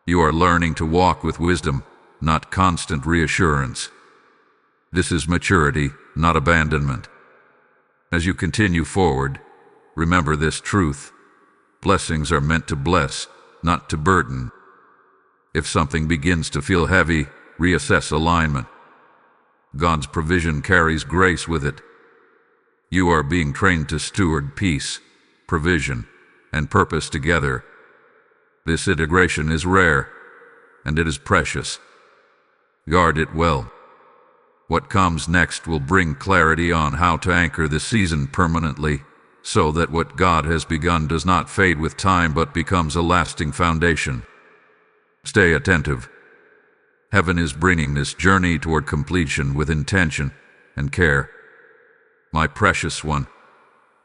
S1: You are learning to walk with wisdom, not constant reassurance. This is maturity, not abandonment. As you continue forward, remember this truth. Blessings are meant to bless, not to burden. If something begins to feel heavy, reassess alignment. God's provision carries grace with it. You are being trained to steward peace, provision, and purpose together. This integration is rare, and it is precious. Guard it well. What comes next will bring clarity on how to anchor this season permanently, so that what God has begun does not fade with time but becomes a lasting foundation. Stay attentive. Heaven is bringing this journey toward completion with intention and care. My precious one,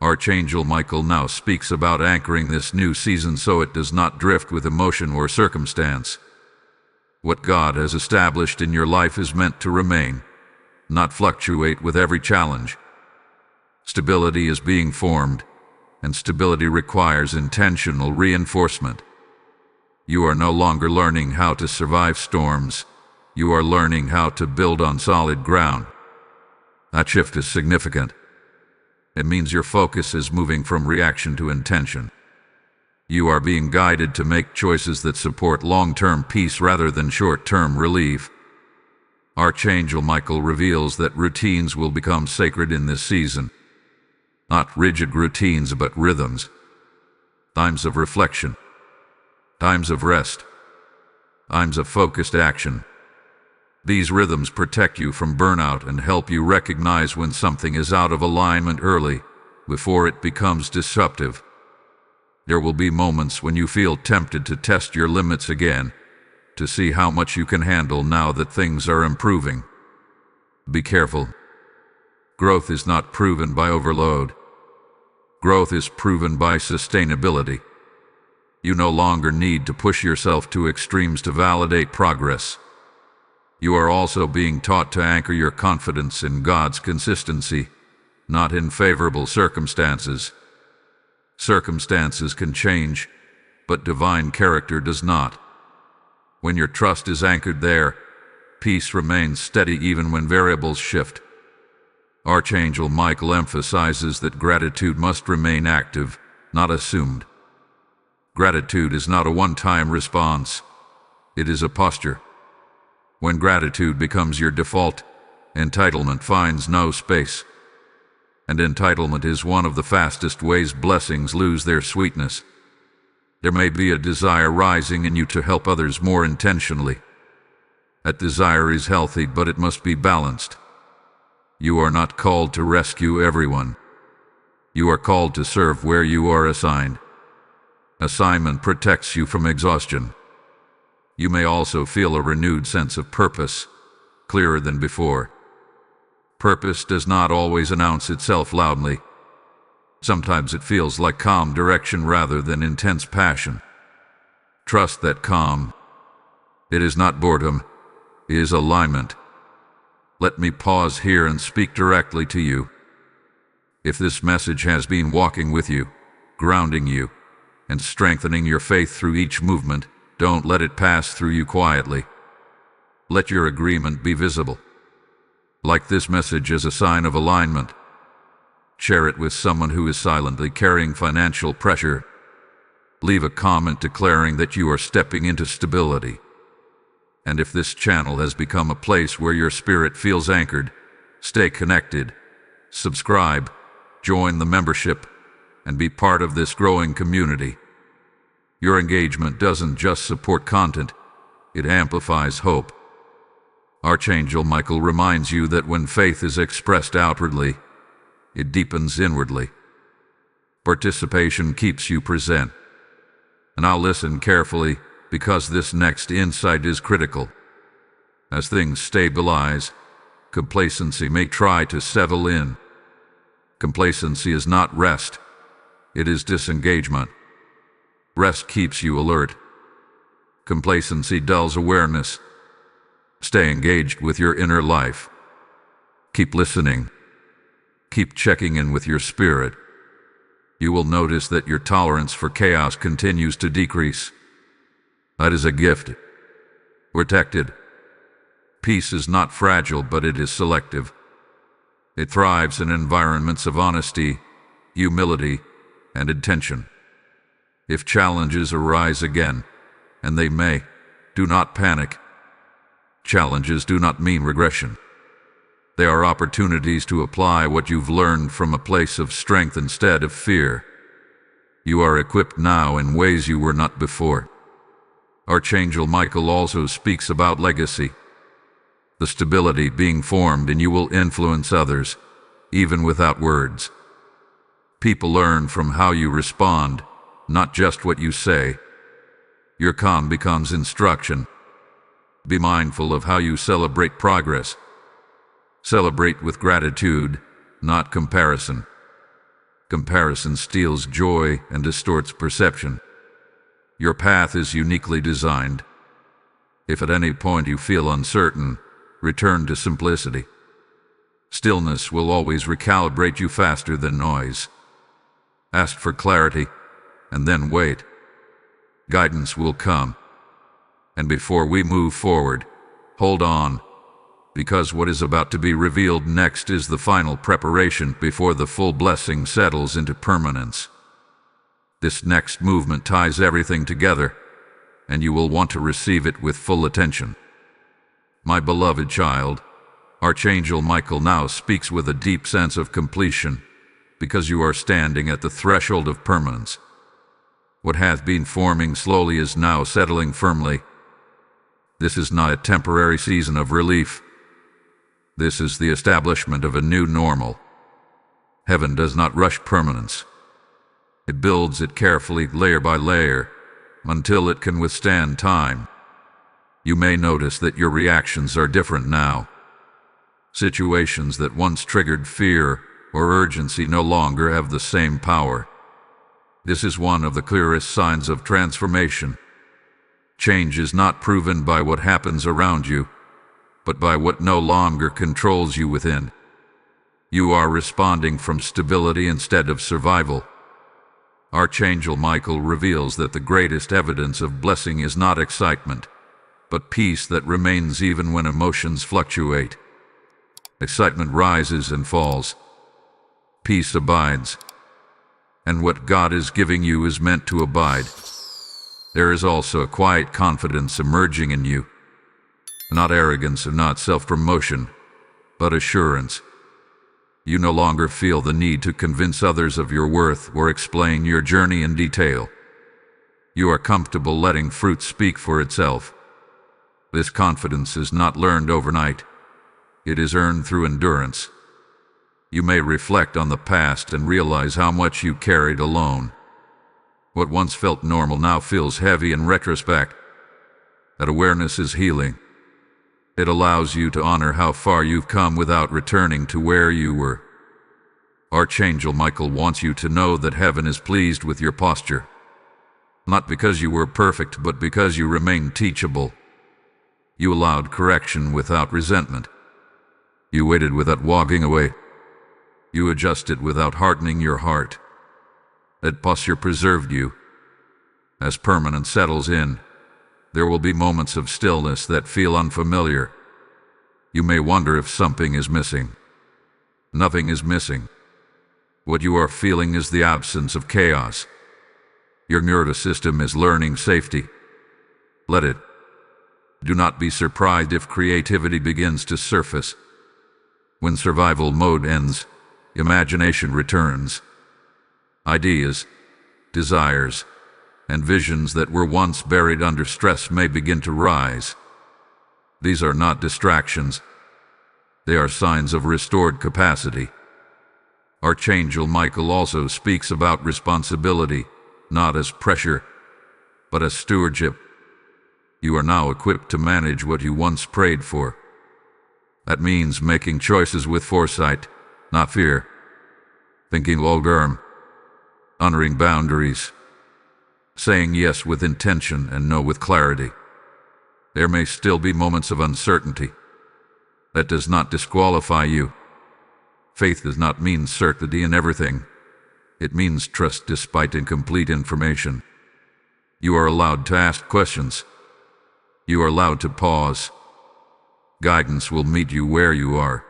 S1: Archangel Michael now speaks about anchoring this new season so it does not drift with emotion or circumstance. What God has established in your life is meant to remain, not fluctuate with every challenge. Stability is being formed, and stability requires intentional reinforcement. You are no longer learning how to survive storms. You are learning how to build on solid ground. That shift is significant. It means your focus is moving from reaction to intention. You are being guided to make choices that support long-term peace rather than short-term relief. Archangel Michael reveals that routines will become sacred in this season. Not rigid routines, but rhythms. Times of reflection. Times of rest. Times of focused action. These rhythms protect you from burnout and help you recognize when something is out of alignment early, before it becomes disruptive. There will be moments when you feel tempted to test your limits again, to see how much you can handle now that things are improving. Be careful. Growth is not proven by overload. Growth is proven by sustainability. You no longer need to push yourself to extremes to validate progress. You are also being taught to anchor your confidence in God's consistency, not in favorable circumstances. Circumstances can change, but divine character does not. When your trust is anchored there, peace remains steady even when variables shift. Archangel Michael emphasizes that gratitude must remain active, not assumed. Gratitude is not a one-time response. It is a posture. When gratitude becomes your default, entitlement finds no space. And entitlement is one of the fastest ways blessings lose their sweetness. There may be a desire rising in you to help others more intentionally. That desire is healthy, but it must be balanced. You are not called to rescue everyone. You are called to serve where you are assigned. Assignment protects you from exhaustion. You may also feel a renewed sense of purpose, clearer than before. Purpose does not always announce itself loudly. Sometimes it feels like calm direction rather than intense passion. Trust that calm. It is not boredom, it is alignment. Let me pause here and speak directly to you. If this message has been walking with you, grounding you, and strengthening your faith through each movement, don't let it pass through you quietly. Let your agreement be visible. Like this message as a sign of alignment. Share it with someone who is silently carrying financial pressure. Leave a comment declaring that you are stepping into stability. And if this channel has become a place where your spirit feels anchored, stay connected, subscribe, join the membership, and be part of this growing community. Your engagement doesn't just support content, it amplifies hope. Archangel Michael reminds you that when faith is expressed outwardly, it deepens inwardly. Participation keeps you present. And I'll listen carefully because this next insight is critical. As things stabilize, complacency may try to settle in. Complacency is not rest, it is disengagement. Rest keeps you alert. Complacency dulls awareness. Stay engaged with your inner life. Keep listening. Keep checking in with your spirit. You will notice that your tolerance for chaos continues to decrease. That is a gift. Protected. Peace is not fragile, but it is selective. It thrives in environments of honesty, humility, and intention. If challenges arise again, and they may, do not panic. Challenges do not mean regression. They are opportunities to apply what you've learned from a place of strength instead of fear. You are equipped now in ways you were not before. Archangel Michael also speaks about legacy. The stability being formed in you will influence others, even without words. People learn from how you respond, not just what you say. Your calm becomes instruction. Be mindful of how you celebrate progress. Celebrate with gratitude, not comparison. Comparison steals joy and distorts perception. Your path is uniquely designed. If at any point you feel uncertain, return to simplicity. Stillness will always recalibrate you faster than noise. Ask for clarity, and then wait. Guidance will come. And before we move forward, hold on, because what is about to be revealed next is the final preparation before the full blessing settles into permanence. This next movement ties everything together, and you will want to receive it with full attention. My beloved child, Archangel Michael now speaks with a deep sense of completion, because you are standing at the threshold of permanence. What hath been forming slowly is now settling firmly. This is not a temporary season of relief. This is the establishment of a new normal. Heaven does not rush permanence. It builds it carefully, layer by layer, until it can withstand time. You may notice that your reactions are different now. Situations that once triggered fear or urgency no longer have the same power. This is one of the clearest signs of transformation. Change is not proven by what happens around you, but by what no longer controls you within. You are responding from stability instead of survival. Archangel Michael reveals that the greatest evidence of blessing is not excitement, but peace that remains even when emotions fluctuate. Excitement rises and falls. Peace abides. And what God is giving you is meant to abide. There is also a quiet confidence emerging in you. Not arrogance and not self-promotion, but assurance. You no longer feel the need to convince others of your worth or explain your journey in detail. You are comfortable letting fruit speak for itself. This confidence is not learned overnight. It is earned through endurance. You may reflect on the past and realize how much you carried alone. What once felt normal now feels heavy in retrospect. That awareness is healing. It allows you to honor how far you've come without returning to where you were. Archangel Michael wants you to know that heaven is pleased with your posture. Not because you were perfect, but because you remained teachable. You allowed correction without resentment. You waited without walking away. You adjusted without hardening your heart. That posture preserved you. As permanence settles in, there will be moments of stillness that feel unfamiliar. You may wonder if something is missing. Nothing is missing. What you are feeling is the absence of chaos. Your nervous system is learning safety. Let it. Do not be surprised if creativity begins to surface. When survival mode ends, imagination returns. Ideas, desires, and visions that were once buried under stress may begin to rise. These are not distractions. They are signs of restored capacity. Archangel Michael also speaks about responsibility, not as pressure, but as stewardship. You are now equipped to manage what you once prayed for. That means making choices with foresight, not fear. Thinking long-term, honoring boundaries, saying yes with intention and no with clarity. There may still be moments of uncertainty. That does not disqualify you. Faith does not mean certainty in everything. It means trust despite incomplete information. You are allowed to ask questions. You are allowed to pause. Guidance will meet you where you are.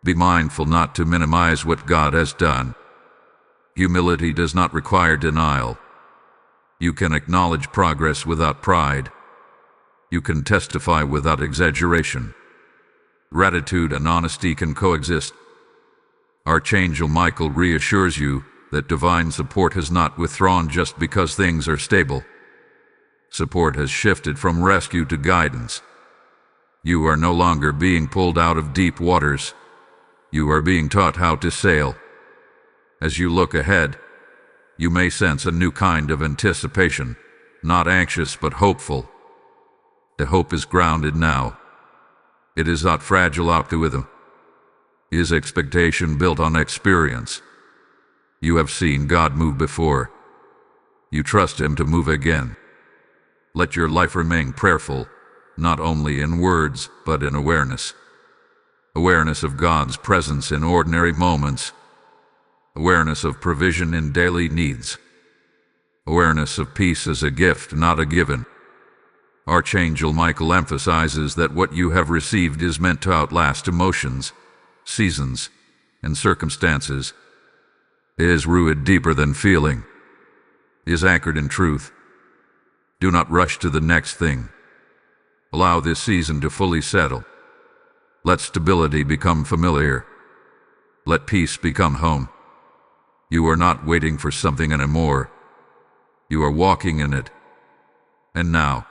S1: Be mindful not to minimize what God has done. Humility does not require denial. You can acknowledge progress without pride. You can testify without exaggeration. Gratitude and honesty can coexist. Archangel Michael reassures you that divine support has not withdrawn just because things are stable. Support has shifted from rescue to guidance. You are no longer being pulled out of deep waters. You are being taught how to sail. As you look ahead, you may sense a new kind of anticipation, not anxious but hopeful. The hope is grounded now. It is not fragile optimism. It is expectation built on experience. You have seen God move before. You trust Him to move again. Let your life remain prayerful, not only in words, but in awareness. Awareness of God's presence in ordinary moments. Awareness of provision in daily needs. Awareness of peace as a gift, not a given. Archangel Michael emphasizes that what you have received is meant to outlast emotions, seasons, and circumstances. It is rooted deeper than feeling. It is anchored in truth. Do not rush to the next thing. Allow this season to fully settle. Let stability become familiar. Let peace become home. You are not waiting for something anymore. You are walking in it. And now,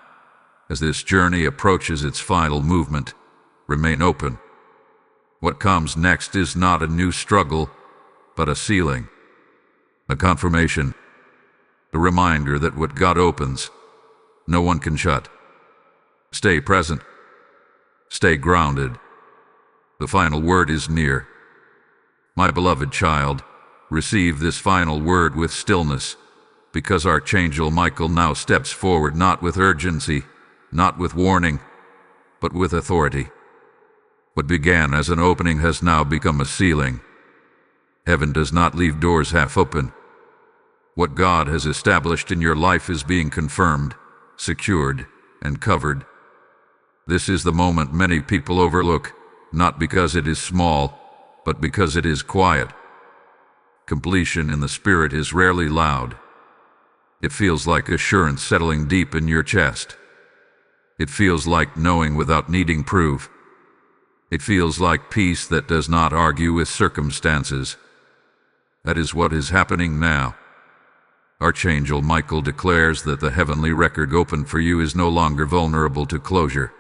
S1: as this journey approaches its final movement, remain open. What comes next is not a new struggle, but a sealing, a confirmation, a reminder that what God opens, no one can shut. Stay present. Stay grounded. The final word is near. My beloved child, receive this final word with stillness, because Archangel Michael now steps forward not with urgency, not with warning, but with authority. What began as an opening has now become a sealing. Heaven does not leave doors half open. What God has established in your life is being confirmed, secured, and covered. This is the moment many people overlook, not because it is small, but because it is quiet. Completion in the Spirit is rarely loud. It feels like assurance settling deep in your chest. It feels like knowing without needing proof. It feels like peace that does not argue with circumstances. That is what is happening now. Archangel Michael declares that the heavenly record opened for you is no longer vulnerable to closure.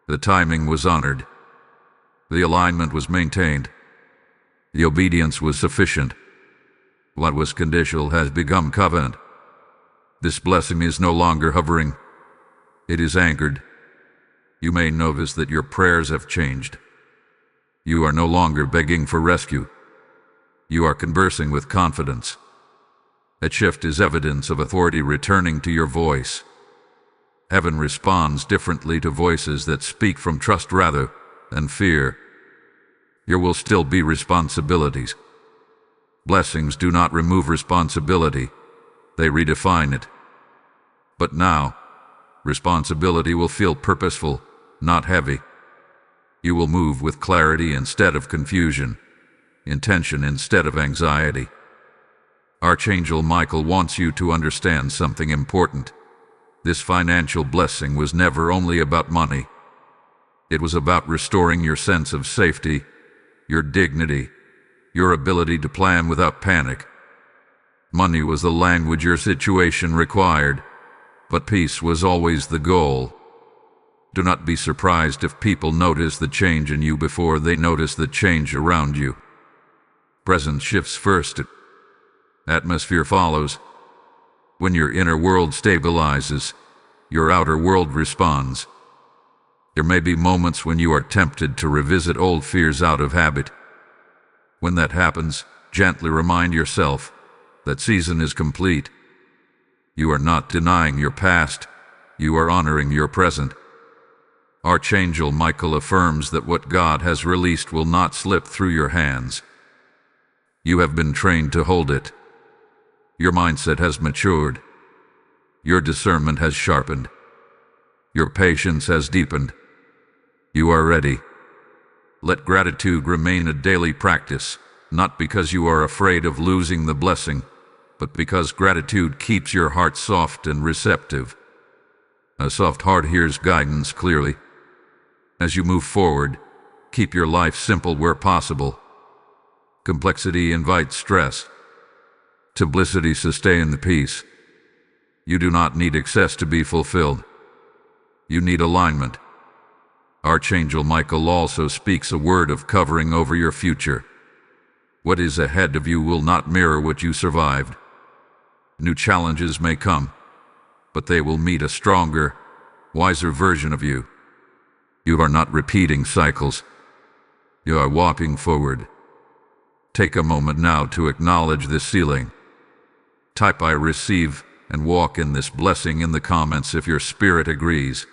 S1: The timing was honored. The alignment was maintained. The obedience was sufficient. What was conditional has become covenant. This blessing is no longer hovering. It is anchored. You may notice that your prayers have changed. You are no longer begging for rescue. You are conversing with confidence. That shift is evidence of authority returning to your voice. Heaven responds differently to voices that speak from trust rather than fear. There will still be responsibilities. Blessings do not remove responsibility. They redefine it. But now, responsibility will feel purposeful, not heavy. You will move with clarity instead of confusion, intention instead of anxiety. Archangel Michael wants you to understand something important. This financial blessing was never only about money. It was about restoring your sense of safety, your dignity, your ability to plan without panic. Money was the language your situation required, but peace was always the goal. Do not be surprised if people notice the change in you before they notice the change around you. Presence shifts first. Atmosphere follows. When your inner world stabilizes, your outer world responds. There may be moments when you are tempted to revisit old fears out of habit. When that happens, gently remind yourself that season is complete. You are not denying your past, you are honoring your present. Archangel Michael affirms that what God has released will not slip through your hands. You have been trained to hold it. Your mindset has matured. Your discernment has sharpened. Your patience has deepened. You are ready. Let gratitude remain a daily practice, not because you are afraid of losing the blessing, but because gratitude keeps your heart soft and receptive. A soft heart hears guidance clearly. As you move forward, keep your life simple where possible. Complexity invites stress. Simplicity sustains the peace. You do not need excess to be fulfilled. You need alignment. Archangel Michael also speaks a word of covering over your future. What is ahead of you will not mirror what you survived. New challenges may come, but they will meet a stronger, wiser version of you. You are not repeating cycles. You are walking forward. Take a moment now to acknowledge this sealing. Type "I receive" and walk in this blessing in the comments if your spirit agrees.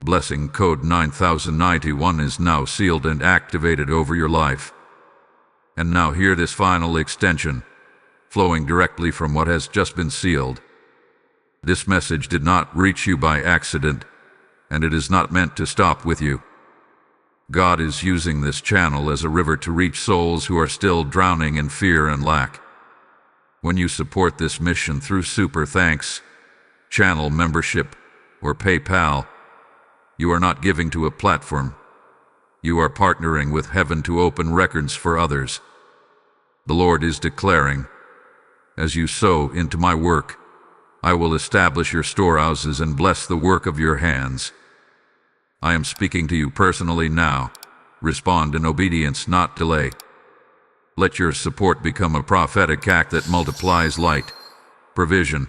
S1: Blessing code 9091 is now sealed and activated over your life. And now hear this final extension, flowing directly from what has just been sealed. This message did not reach you by accident, and it is not meant to stop with you. God is using this channel as a river to reach souls who are still drowning in fear and lack. When you support this mission through Super Thanks, channel membership, or PayPal, you are not giving to a platform. You are partnering with heaven to open records for others. The Lord is declaring, as you sow into my work, I will establish your storehouses and bless the work of your hands. I am speaking to you personally now. Respond in obedience, not delay. Let your support become a prophetic act that multiplies light, provision,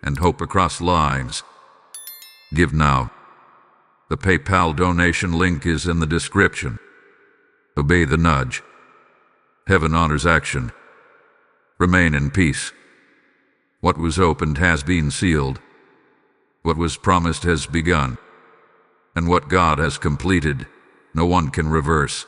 S1: and hope across lives. Give now. The PayPal donation link is in the description. Obey the nudge. Heaven honors action. Remain in peace. What was opened has been sealed. What was promised has begun. And what God has completed, no one can reverse.